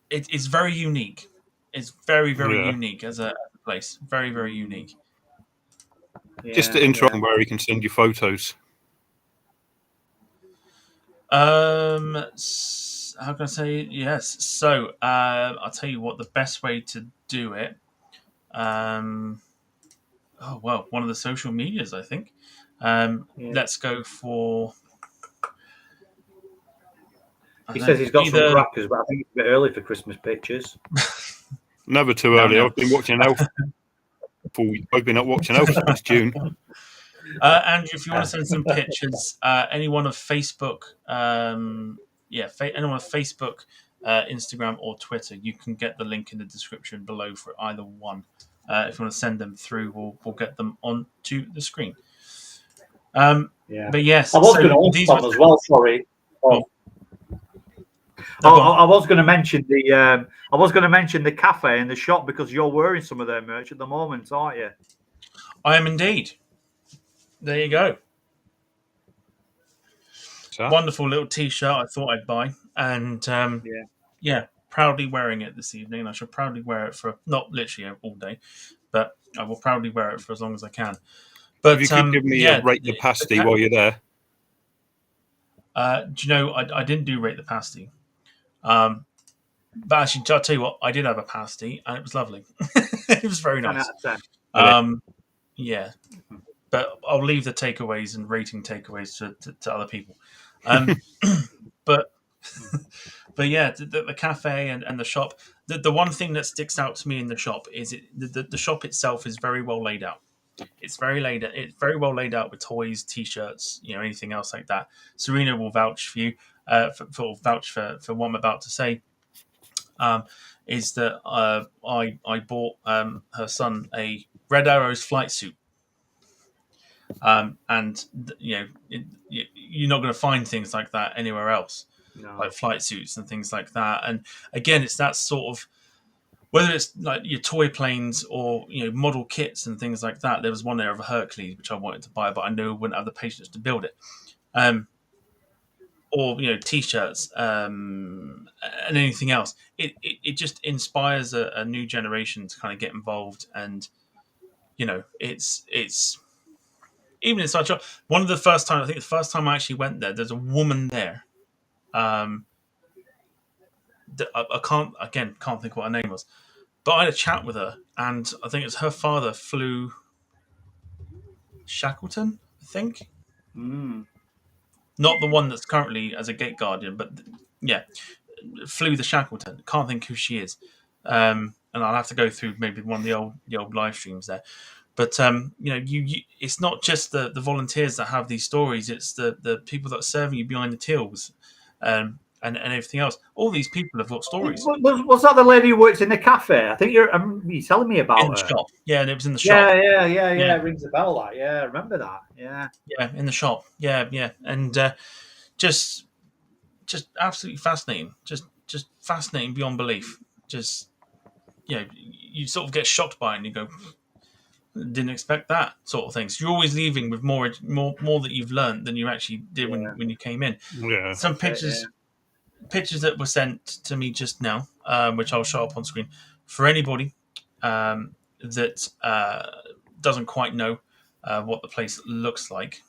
it's it's very unique. It's very, very Yeah. unique as a place. Very, very unique. Just the Yeah, intro yeah. where you can send you photos. How can I say yes? So, I'll tell you what the best way to do it. Oh well, one of the social medias, I think. Yeah. Let's go for. I He don't know, says he's got some either. crackers, but I think it's a bit early for Christmas pictures. Never too No, early. no. I've been watching Elf. I've been up watching Elf since June. Andrew, if you want to send some pictures, anyone of Facebook, anyone of Facebook, Instagram, or Twitter, you can get the link in the description below for either one. If you want to send them through, we'll get them onto the screen. Yeah. But yes, I was so going to ask these were. Tom as well. Sorry. Oh, I, no, go on. I was going to mention the cafe and the shop because you're wearing some of their merch at the moment, aren't you? I am indeed. There you go. So, Wonderful little T-shirt. I thought I'd buy, and Yeah. proudly wearing it this evening. I shall proudly wear it for not literally all day, but I will proudly wear it for as long as I can. if But you could give me a rate the the pasty while you're there. do you know I didn't do rate the pasty, but actually I'll tell you what, I did have a pasty and it was lovely. It was very 10 nice. out of 10. Yeah, but I'll leave the takeaways and rating takeaways to other people. But but yeah, the cafe and the shop. The one thing that sticks out to me in the shop is the shop itself is very well laid out. It's very well laid out with toys, t-shirts, anything else like that. Serena will vouch for you, vouch for what I'm about to say. Is that I bought her son a Red Arrows flight suit, and you're not going to find things like that anywhere else, like No. flight suits and things like that. And again, it's that sort of, whether it's like your toy planes or model kits and things like that. There was one there of a Hercules which I wanted to buy, but I knew I wouldn't have the patience to build it. Or t-shirts, and anything else. It just inspires a new generation to kind of get involved, and it's even inside shop. One of the first time, I think the first time I actually went there, there's a woman there. I can't think what her name was. But I had a chat with her, and I think it's her father flew Shackleton, I think. Mm. Not the one that's currently as a gate guardian, but flew the Shackleton. Can't think who she is. And I'll have to go through maybe one of the old live streams there. But you it's not just the volunteers that have these stories. It's the people that are serving you behind the tills, and everything else. All these people have got stories Was that the lady who works in the cafe? I think you're telling me in about the her. shop. Yeah, and it was in the shop. Yeah. Yeah. It rings a bell. That. Yeah, I remember that. Yeah. Yeah, in the shop. Yeah, and just absolutely fascinating. Just fascinating beyond belief. Just you sort of get shocked by it and you go, didn't expect that sort of thing. So you're always leaving with more that you've learned than you actually did when you came in. Yeah. Some pictures that were sent to me just now, which I'll show up on screen for anybody that doesn't quite know what the place looks like.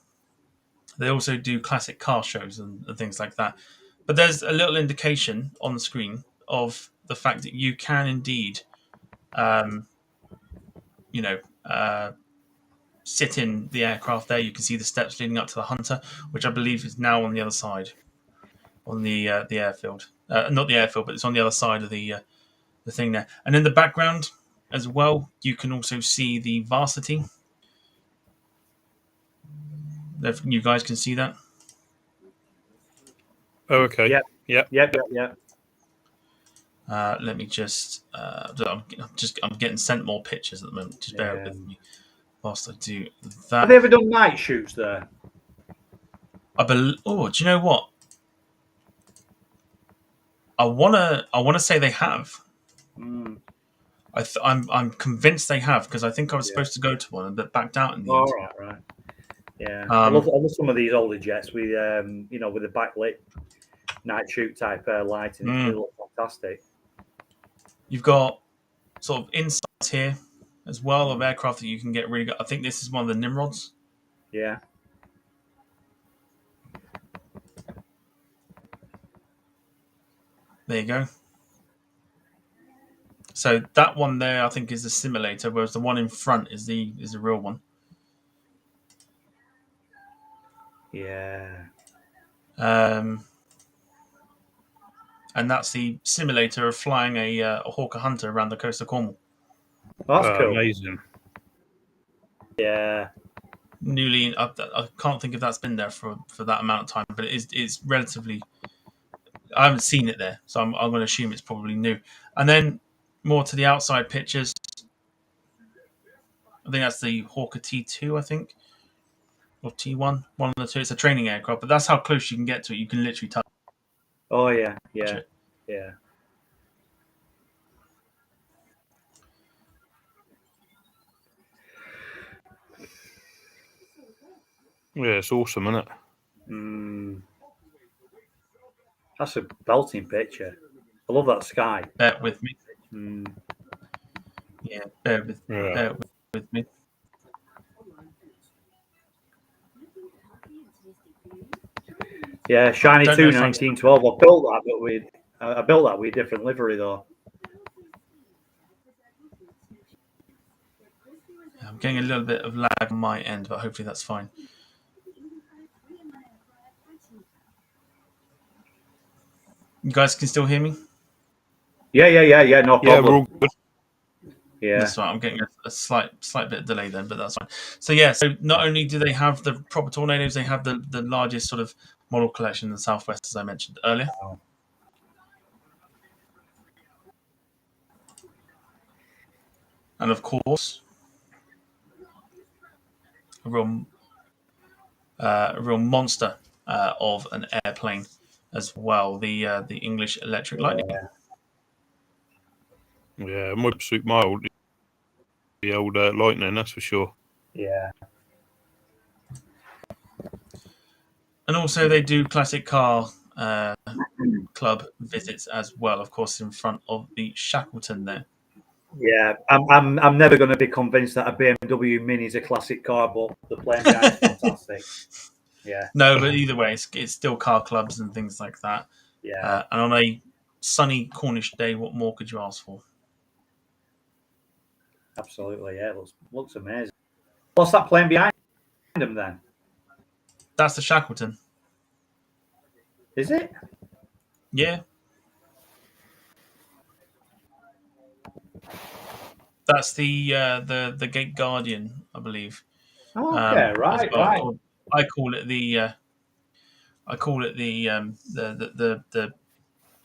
They also do classic car shows and things like that. But there's a little indication on the screen of the fact that you can indeed, you know, uh, sit in the aircraft there. You can see the steps leading up to the Hunter, which I believe is now on the other side, on the airfield. Not the airfield, but it's on the other side of the thing there. And in the background as well, you can also see the Varsity. If you guys can see that. Oh, okay. Yep. Let me just. I'm getting sent more pictures at the moment. Just bear with me whilst I do that. Have they ever done night shoots there? Oh, do you know what? I wanna say they have. Mm. I'm convinced they have, because I think I was supposed to go to one but backed out in the end. Right. Yeah, I love some of these older jets with with the backlit night shoot type lighting. They look fantastic. You've got sort of insights here as well of aircraft that you can get really good. I think this is one of the Nimrods. Yeah. There you go. So that one there, I think, is the simulator, whereas the one in front is the real one. Yeah. And that's the simulator of flying a Hawker Hunter around the coast of Cornwall. Oh, that's cool. Amazing. Yeah. Newly, I can't think if that's been there for that amount of time, but it's relatively. I haven't seen it there, so I'm going to assume it's probably new. And then more to the outside pictures. I think that's the Hawker T2, I think, or T1, one of the two. It's a training aircraft, but that's how close you can get to it. You can literally touch. Oh yeah. It. Yeah. Yeah, it's awesome, isn't it? That's a belting picture. I love that sky. Bear with me. Yeah, bear with me. Yeah, Shiny 2 1912. I built that with a different livery though. I'm getting a little bit of lag on my end, but hopefully that's fine. You guys can still hear me? Yeah. No problem. Yeah, we're all good. Yeah, that's right. I'm getting a slight bit of delay then, but that's fine. So yeah, so not only do they have the proper tornadoes, they have the largest sort of model collection in the Southwest, as I mentioned earlier. Wow. And of course, a real monster of an airplane as well. The English Electric Lightning. Yeah, it might suit my old Lightning, that's for sure. Yeah. And also they do classic car club visits as well, of course, in front of the Shackleton there. Yeah, I'm never going to be convinced that a BMW Mini is a classic car, but the plane behind is fantastic. Yeah. No, but either way, it's still car clubs and things like that. Yeah. And on a sunny Cornish day, what more could you ask for? Absolutely, yeah. It looks amazing. What's that plane behind them then? That's the Shackleton. Is it? Yeah. That's the Gate Guardian, I believe. Oh, okay, right. I call it the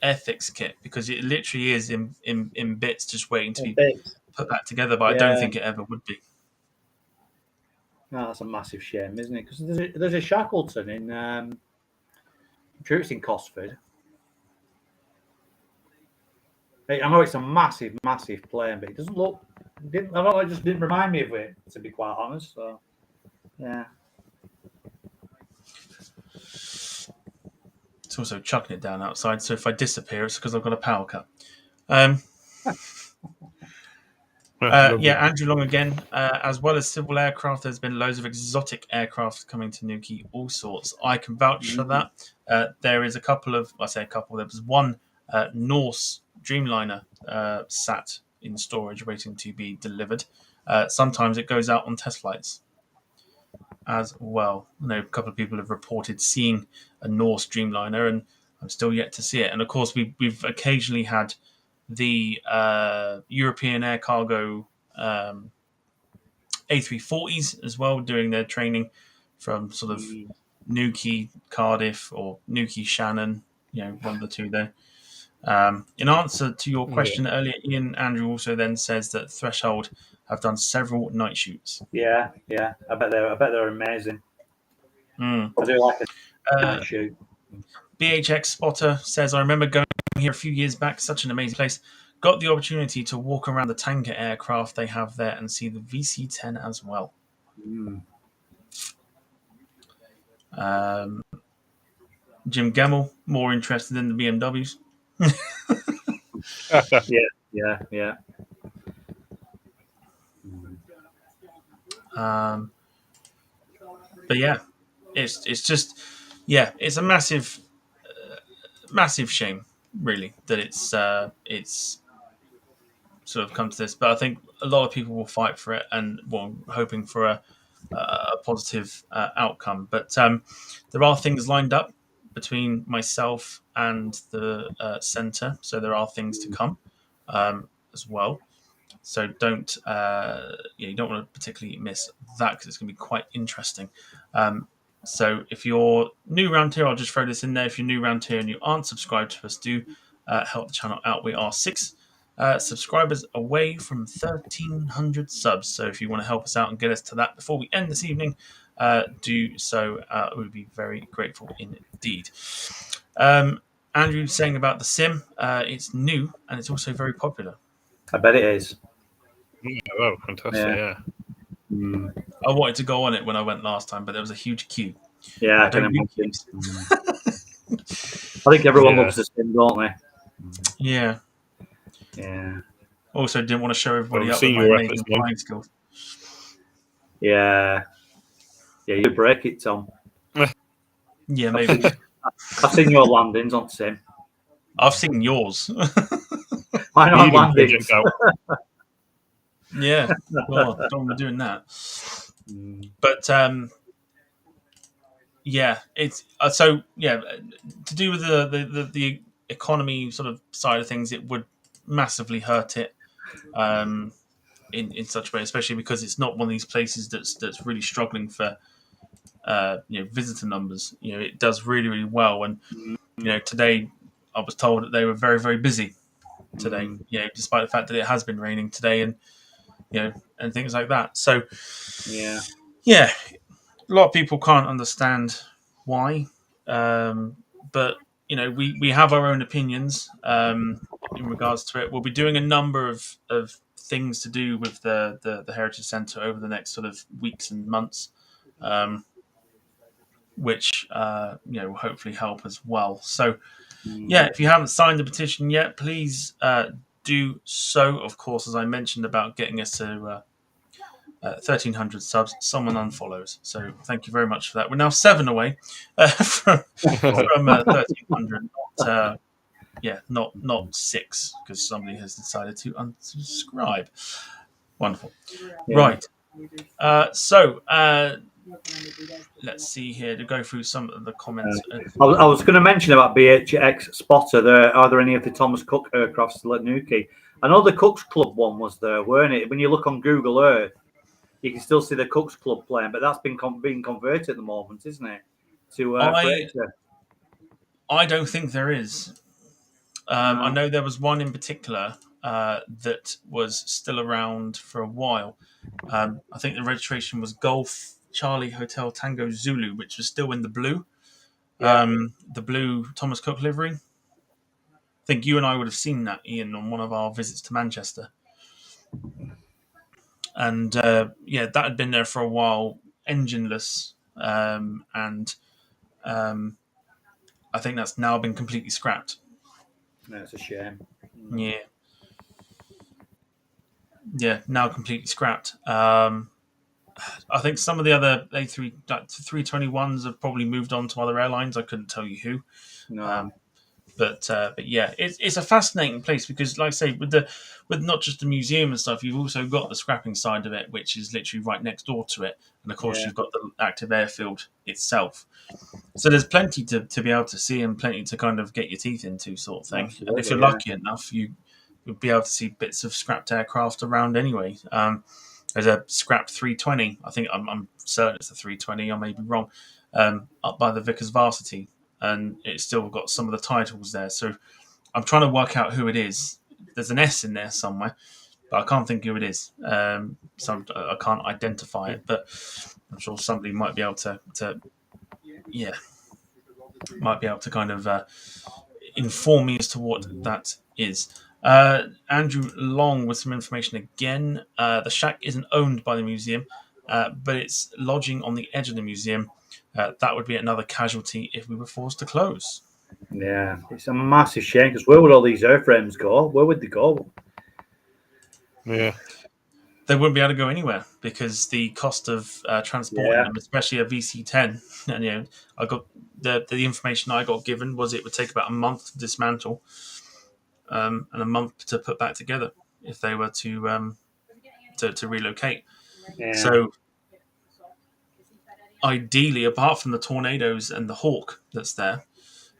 Airfix kit, because it literally is in bits, just waiting to be put back together. But I don't think it ever would be. No, that's a massive shame, isn't it? Because there's a Shackleton in I'm sure it's in Cosford. I know it's a massive plane, but it doesn't look. I don't know. It just didn't remind me of it, to be quite honest. So, yeah. It's also chucking it down outside, so if I disappear, it's because I've got a power cut. Andrew Long again. As well as civil aircraft, there's been loads of exotic aircraft coming to Newquay, all sorts. I can vouch for that. There is a couple of, I say a couple, there was one Norse Dreamliner sat in storage waiting to be delivered. Sometimes it goes out on test flights as well. I know a couple of people have reported seeing a Norse Dreamliner, and I'm still yet to see it. And of course, we've occasionally had the European Air Cargo A340s as well, doing their training from sort of Newquay, Cardiff, or Newquay, Shannon, one of the two there. In answer to your question earlier, Ian Andrew also then says that Threshold have done several night shoots. Yeah. I bet they're amazing. I do like a night shoot. BHX Spotter says, I remember going here a few years back. Such an amazing place. got the opportunity to walk around the tanker aircraft they have there and see the VC-10 as well. Jim Gemmell, more interested in the BMWs. Yeah. But yeah, it's just it's a massive shame, really, that it's sort of come to this. But I think a lot of people will fight for it and hoping for a positive outcome. But there are things lined up between myself and the centre, so there are things to come as well. So you don't want to particularly miss that because it's going to be quite interesting. So if you're new around here, I'll just throw this in there. If you're new around here and you aren't subscribed to us, do help the channel out. We are 6 subscribers away from 1,300 subs. So if you want to help us out and get us to that before we end this evening, do so. We would be very grateful indeed. Andrew saying about the sim, it's new and it's also very popular. I bet it is. Yeah, well, fantastic. Yeah. I wanted to go on it when I went last time, but there was a huge queue. Yeah, I can imagine. I think everyone loves the sim, don't they? Yeah. Yeah. Also, didn't want to show everybody I've up seen with my your amazing efforts, mate. flying skills. Yeah. Yeah, you break it, Tom. Yeah, maybe. I've seen your landings on sim. I've seen yours. Mine on landings. Yeah. Well, I don't want to be doing that. But it's to do with the economy sort of side of things, it would massively hurt it in such a way, especially because it's not one of these places that's really struggling for visitor numbers. It does really, really well, and today I was told that they were very, very busy today. Despite the fact that it has been raining today, and and things like that. So a lot of people can't understand why, but we have our own opinions in regards to it. We'll be doing a number of things to do with the Heritage Centre over the next sort of weeks and months, which will hopefully help as well. So if you haven't signed the petition yet, please do so. Of course, as I mentioned about getting us to 1,300 subs, someone unfollows. So thank you very much for that. We're now 7 away from 1,300. Not 6, because somebody has decided to unsubscribe. Wonderful. Yeah. Right. Let's see here to go through some of the comments. I was going to mention about BHX Spotter. Are there any of the Thomas Cook aircraft still at Newquay? I know the Cook's Club one was there, weren't it? When you look on Google Earth, you can still see the Cook's Club plane, but that's being converted at the moment, isn't it? To I don't think there is. No. I know there was one in particular that was still around for a while. I think the registration was Golf Charlie Hotel Tango Zulu, which was still in the blue. The blue Thomas Cook livery. I think you and I would have seen that, Ian, on one of our visits to Manchester. And that had been there for a while, engineless, and I think that's now been completely scrapped. That's a shame. Yeah, now completely scrapped. I think some of the other A321s have probably moved on to other airlines. I couldn't tell you who. No. But it's a fascinating place because, like I say, with not just the museum and stuff, you've also got the scrapping side of it, which is literally right next door to it, and of course you've got the active airfield itself. So there's plenty to be able to see and plenty to kind of get your teeth into, sort of thing. Absolutely, and if you're lucky enough, you'll be able to see bits of scrapped aircraft around anyway. There's a scrapped 320. I think I'm certain it's a 320. I may be wrong. Up by the Vickers Varsity. And it's still got some of the titles there. So I'm trying to work out who it is. There's an S in there somewhere, but I can't think who it is. So I can't identify it, but I'm sure somebody might be able to kind of inform me as to what that is. Andrew Long with some information again. The shack isn't owned by the museum, but it's lodging on the edge of the museum. That would be another casualty if we were forced to close. Yeah, it's a massive shame because where would all these airframes go? Where would they go? Yeah. They wouldn't be able to go anywhere because the cost of transporting them, especially a VC-10, and I got the information I got given was it would take about a month to dismantle, and a month to put back together if they were to relocate. Yeah. So ideally, apart from the Tornadoes and the Hawk that's there,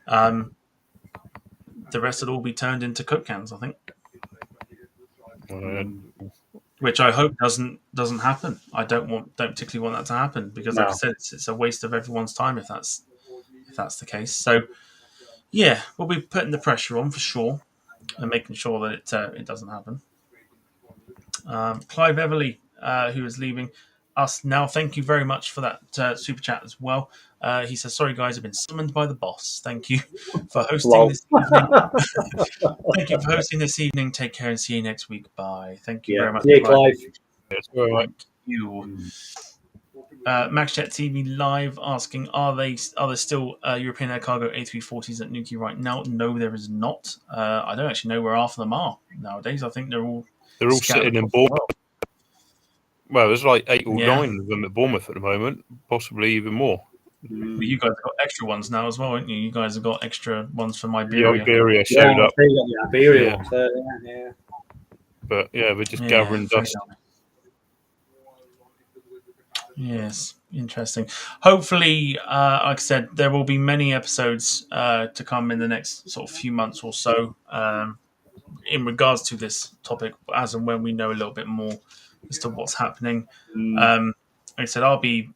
the rest would all be turned into Coke cans, I think. Which I hope doesn't happen. I don't particularly want that to happen because, like I said, it's a waste of everyone's time if that's the case. So, yeah, we'll be putting the pressure on for sure and making sure that it doesn't happen. Clive Everly, who is leaving us now, thank you very much for that super chat as well. He says, "Sorry guys, I've been summoned by the boss. Thank you for hosting this evening. Thank you for hosting this evening. Take care and see you next week. Bye." Thank you very much, Clive. Thank you. MaxJet TV Live asking, are there still European Air Cargo A340s at Newquay right now? No, there is not. I don't actually know where half of them are nowadays. I think they're all sitting in Bournemouth. Well, there's like 8 or 9 of them at Bournemouth at the moment, possibly even more. Well, you guys have got extra ones now as well, haven't you? You guys have got extra ones from Iberia. The Iberia showed up. The Iberia ones there, yeah. But yeah, we're just gathering dust. Yes, interesting. Hopefully, like I said, there will be many episodes to come in the next sort of few months or so in regards to this topic, as and when we know a little bit more as to what's happening. Like I said, I'll be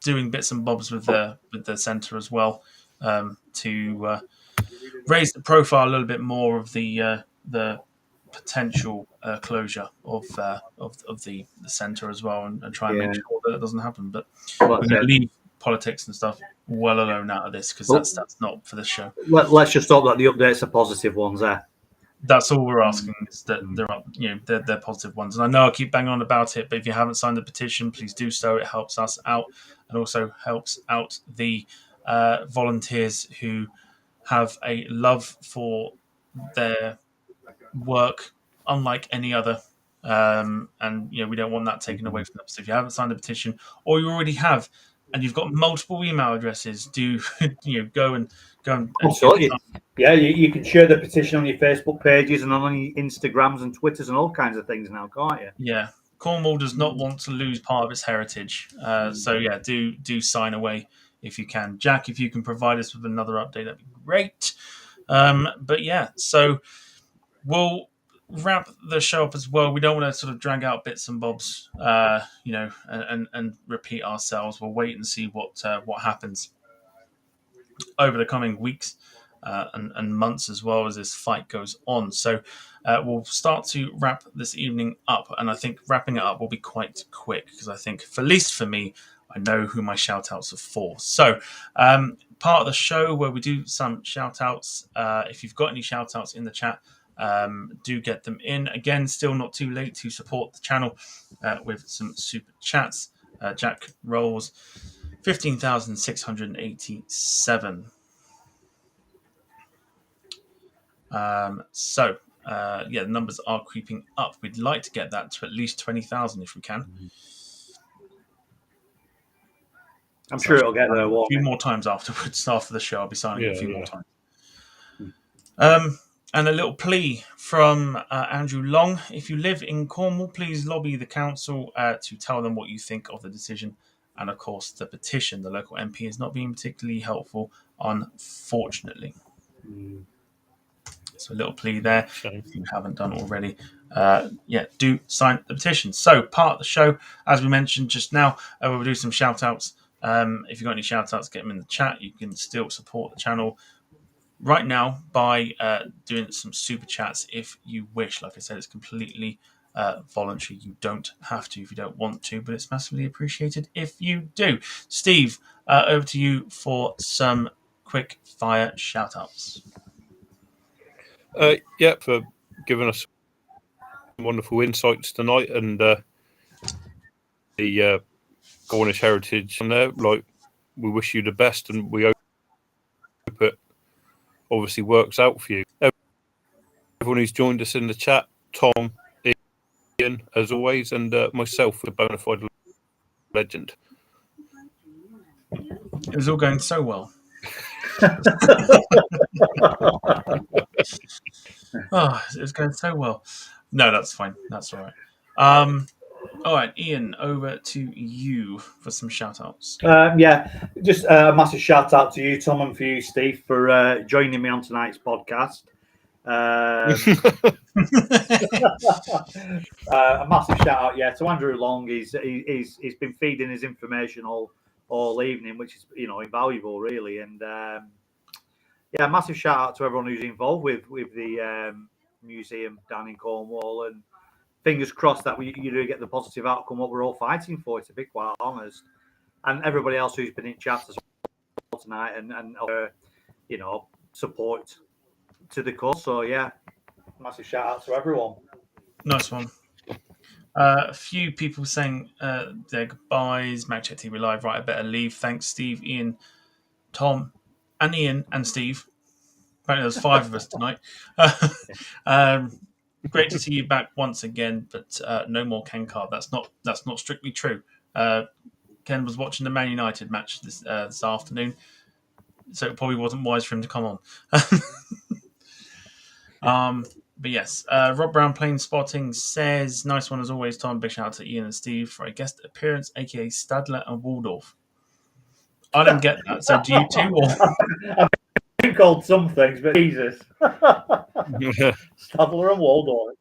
doing bits and bobs with the centre as well to raise the profile a little bit more of the potential closure of the centre as well, and try and make sure that it doesn't happen. But we're going to leave politics and stuff well alone out of this because that's not for the show. Let's just hope that the updates are positive ones there. That's all we're asking, is that they're positive ones. And I know I keep banging on about it, but if you haven't signed the petition, please do so. It helps us out and also helps out the volunteers who have a love for their work unlike any other. And we don't want that taken away from them. So if you haven't signed the petition, or you already have, and you've got multiple email addresses, do go and yeah, you can share the petition on your Facebook pages and on your Instagrams and Twitters and all kinds of things now, can't you? Yeah, Cornwall does not want to lose part of its heritage. So yeah, do sign away if you can. Jack, if you can provide us with another update, that'd be great. But yeah, so we'll wrap the show up as well. We don't want to sort of drag out bits and bobs, and repeat ourselves. We'll wait and see what happens over the coming weeks and months as well as this fight goes on. So we'll start to wrap this evening up, and I think wrapping it up will be quite quick because I think, at least for me, I know who my shout-outs are for. So part of the show where we do some shout-outs, if you've got any shout-outs in the chat, do get them in. Again, still not too late to support the channel with some super chats. Jack rolls 15,687. The numbers are creeping up. We'd like to get that to at least 20,000 if we can. I'm sure it'll get there. A few more times afterwards, after the show, I'll be signing a few more times. And a little plea from Andrew Long. If you live in Cornwall, please lobby the council to tell them what you think of the decision. And of course, the petition. The local MP is not being particularly helpful, unfortunately. So a little plea there, if you haven't done already. Do sign the petition. So part of the show, as we mentioned just now, we'll do some shout-outs. If you've got any shout-outs, get them in the chat. You can still support the channel right now by doing some super chats if you wish. Like I said, it's completely voluntary. You don't have to if you don't want to, but it's massively appreciated if you do. Steve, over to you for some quick fire shout-outs. For giving us wonderful insights tonight, and the Cornish heritage on there. Like, we wish you the best, and we hope it obviously works out for you. Everyone who's joined us in the chat, Tom, Ian, as always, and myself, the bona fide legend. It was all going so well. Oh, it was going so well. No, that's fine. That's all right. All right, Ian, over to you for some shout-outs. Just a massive shout out to you, Tom, and for you, Steve, for joining me on tonight's podcast. A massive shout out, to Andrew Long. He's been feeding his information all evening, which is invaluable, really. And a massive shout out to everyone who's involved with the museum down in Cornwall, and fingers crossed that you do get the positive outcome what we're all fighting for, to be quite honest. And everybody else who's been in chat as well tonight and support to the cause. So massive shout out to everyone. Nice one. A few people saying their goodbyes. Mac Check TV Live, right, I better leave. Thanks, Steve, Ian, Tom, and Ian, and Steve. Apparently there's 5 of us tonight. Great to see you back once again, but no more Ken Card. That's not strictly true. Ken was watching the Man United match this afternoon, so it probably wasn't wise for him to come on. But yes, Rob Brown Plane Spotting says, nice one as always, Tom. Big shout out to Ian and Steve for a guest appearance, aka Stadler and Waldorf. I don't get that. So do you too? Or? I've been called some things, but Jesus. Stadler and Waldorf.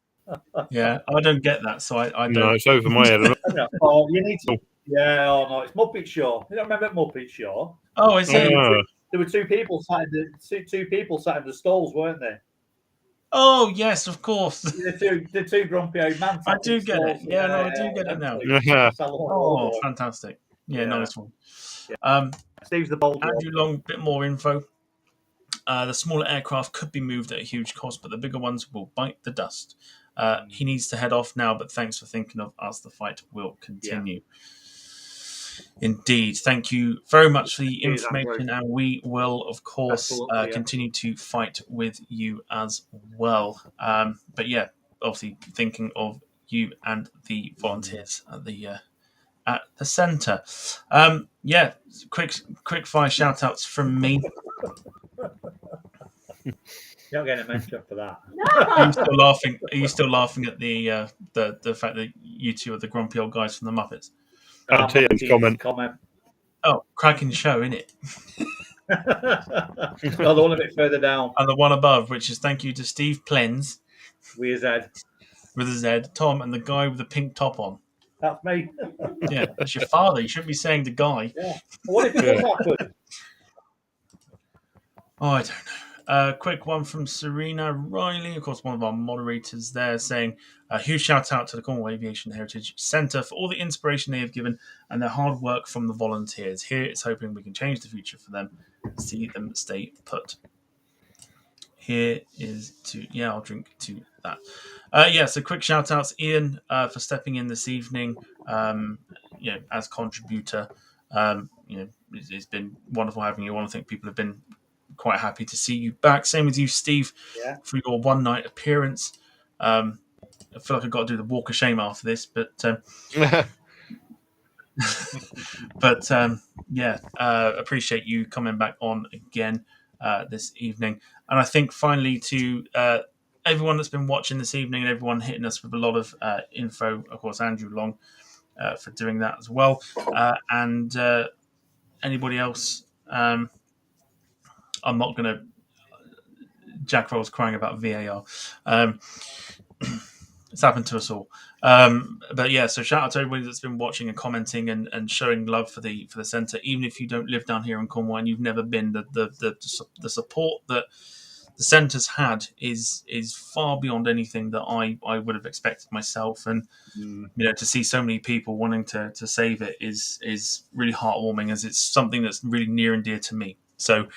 Yeah, I don't get that, so I don't. No, it's over my head. Oh, you need to. Yeah, no, it's Muppet Show. You don't remember Muppet Show? Oh, is it? There were two people sat in the stalls, weren't there? Oh yes, of course. The two grumpy old men. I do get it. Yeah, no, I do get it now. Oh, fantastic. Yeah, nice one. Steve's the bold one. Andrew Long, bit more info. The smaller aircraft could be moved at a huge cost, but the bigger ones will bite the dust. He needs to head off now, but thanks for thinking of us. The fight will continue. Yeah. Indeed. Thank you very much for the information, and we will, of course, continue to fight with you as well. But yeah, obviously thinking of you and the volunteers at the centre. Quick fire shout outs from me. You're not getting a mention for that. Are you still laughing at the fact that you two are the grumpy old guys from the Muppets? Comment. Oh, cracking show, innit? The one a bit further down. And the one above, which is thank you to Steve Plens. With a Z. Tom, and the guy with the pink top on. That's me. Yeah, that's your father. You shouldn't be saying the guy. Yeah. What if it was that good? Oh, I don't know. Quick one from Serena Riley, of course, one of our moderators there, saying a huge shout out to the Cornwall Aviation Heritage Centre for all the inspiration they have given and their hard work from the volunteers. Here it's hoping we can change the future for them, see them stay put. Here is to, I'll drink to that. So quick shout outs, Ian, for stepping in this evening, as contributor. It's been wonderful having you on. I think people have been quite happy to see you back. Same with you, Steve, for your one night appearance. I feel like I've got to do the walk of shame after this, but appreciate you coming back on again this evening. And I think finally to everyone that's been watching this evening and everyone hitting us with a lot of info, of course, Andrew Long for doing that as well. And anybody else, I'm not going to. Jack Roll's crying about VAR. It's happened to us all. So shout out to everybody that's been watching and commenting and showing love for the centre. Even if you don't live down here in Cornwall and you've never been, the support that the centre's had is far beyond anything that I would have expected myself. And to see so many people wanting to save it is really heartwarming, as it's something that's really near and dear to me. So,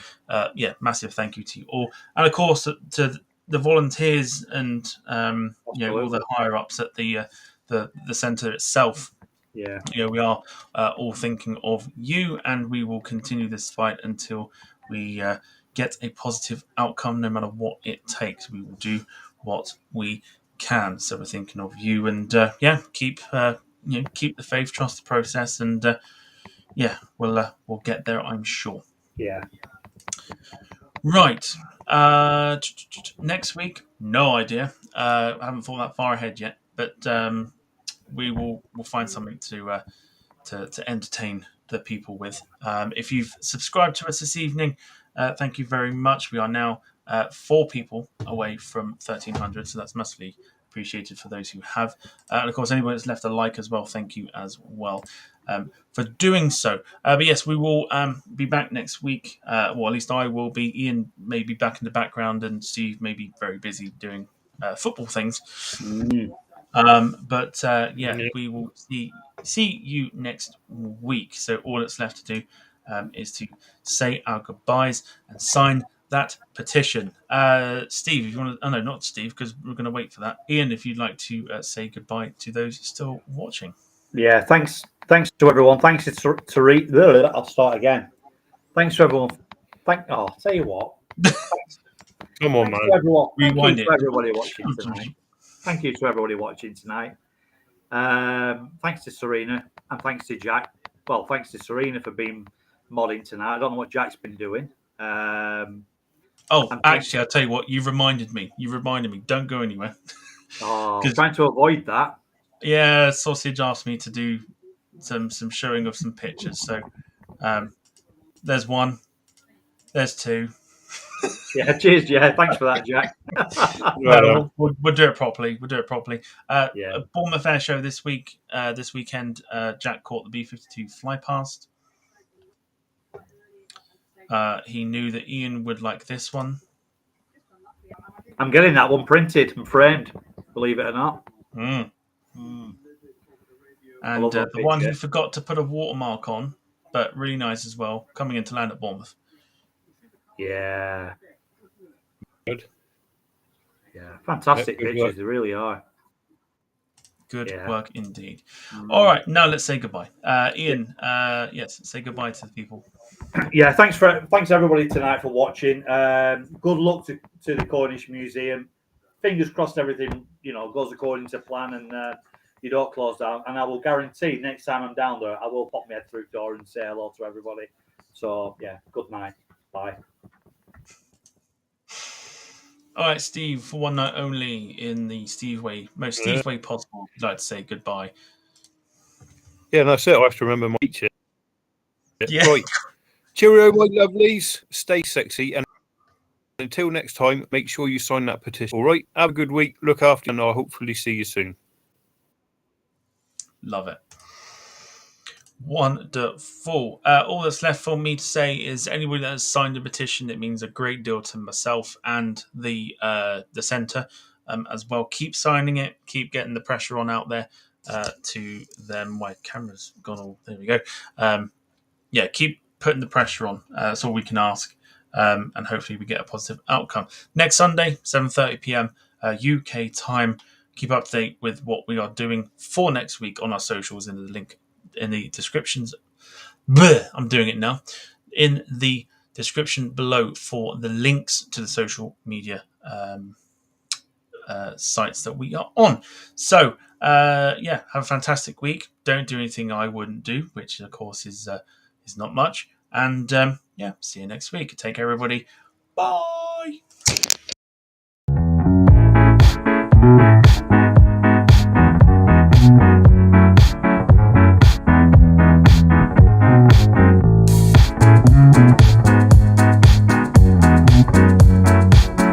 massive thank you to you all. And, of course, to the volunteers and all the Absolutely. higher ups at the centre itself. Yeah. We are all thinking of you, and we will continue this fight until we get a positive outcome. No matter what it takes, we will do what we can. So we're thinking of you, and keep keep the faith, trust the process, and we'll get there, I'm sure. Yeah. Right. Next week, no idea. I haven't thought that far ahead yet, but we'll find something to entertain the people with. If you've subscribed to us this evening, thank you very much. We are now 4 people away from 1,300, so that's massively appreciated for those who have. And of course, anyone that's left a like as well, thank you as well for doing so. But yes, we will be back next week. Well, at least I will be. Ian may be back in the background, and Steve may be very busy doing football things. We will see you next week. So all that's left to do is to say our goodbyes and sign that petition. Steve, if you want to, no, not Steve, because we're going to wait for that. Ian, if you'd like to say goodbye to those still watching. Yeah, thanks to everyone. Thanks to Tariq. I'll start again. Thanks to everyone. I'll tell you what. Come on, man. Everyone. Thank Rewind you it. to everybody watching tonight. Thank you to everybody watching tonight. Thanks to Serena and thanks to Jack. Well, thanks to Serena for being modding tonight. I don't know what Jack's been doing. Actually, I'll tell you what. You reminded me. Don't go anywhere. Trying to avoid that. Yeah, Sausage asked me to do some showing of some pictures. So there's 1. There's 2. Yeah, cheers. Yeah, thanks for that, Jack. We'll do it properly. Bournemouth Air Show this week. This weekend, Jack caught the B-52 fly past. He knew that Ian would like this one. I'm getting that one printed and framed, believe it or not. And the one he forgot to put a watermark on, but really nice as well, coming into land at Bournemouth. Yeah. Good. Yeah, fantastic pictures. They really are. Good work indeed. All right, now let's say goodbye. Ian, yes, say goodbye to the people. Yeah, thanks everybody tonight for watching. Good luck to the Cornish Museum. Fingers crossed everything goes according to plan and you don't close down. And I will guarantee next time I'm down there, I will pop my head through the door and say hello to everybody. So yeah, good night. Bye. All right, Steve, for one night only in the Steve way possible, I'd like to say goodbye. Yeah, that's it. I have to remember my teacher. Yeah. Right. Cheerio, my lovelies. Stay sexy. And until next time, make sure you sign that petition. All right. Have a good week. Look after you, and I'll hopefully see you soon. Love it. Wonderful. All that's left for me to say is anybody that has signed a petition, it means a great deal to myself and the centre as well. Keep signing it. Keep getting the pressure on out there to them. My camera's gone all. There we go. Keep putting the pressure on. That's all we can ask. And hopefully we get a positive outcome. Next Sunday, 7:30 p.m. UK time. Keep up to date with what we are doing for next week on our socials in the link in the descriptions. I'm doing it now. In the description below for the links to the social media sites that we are on. So, have a fantastic week. Don't do anything I wouldn't do, which of course is not much. And see you next week. Take care, everybody. Bye.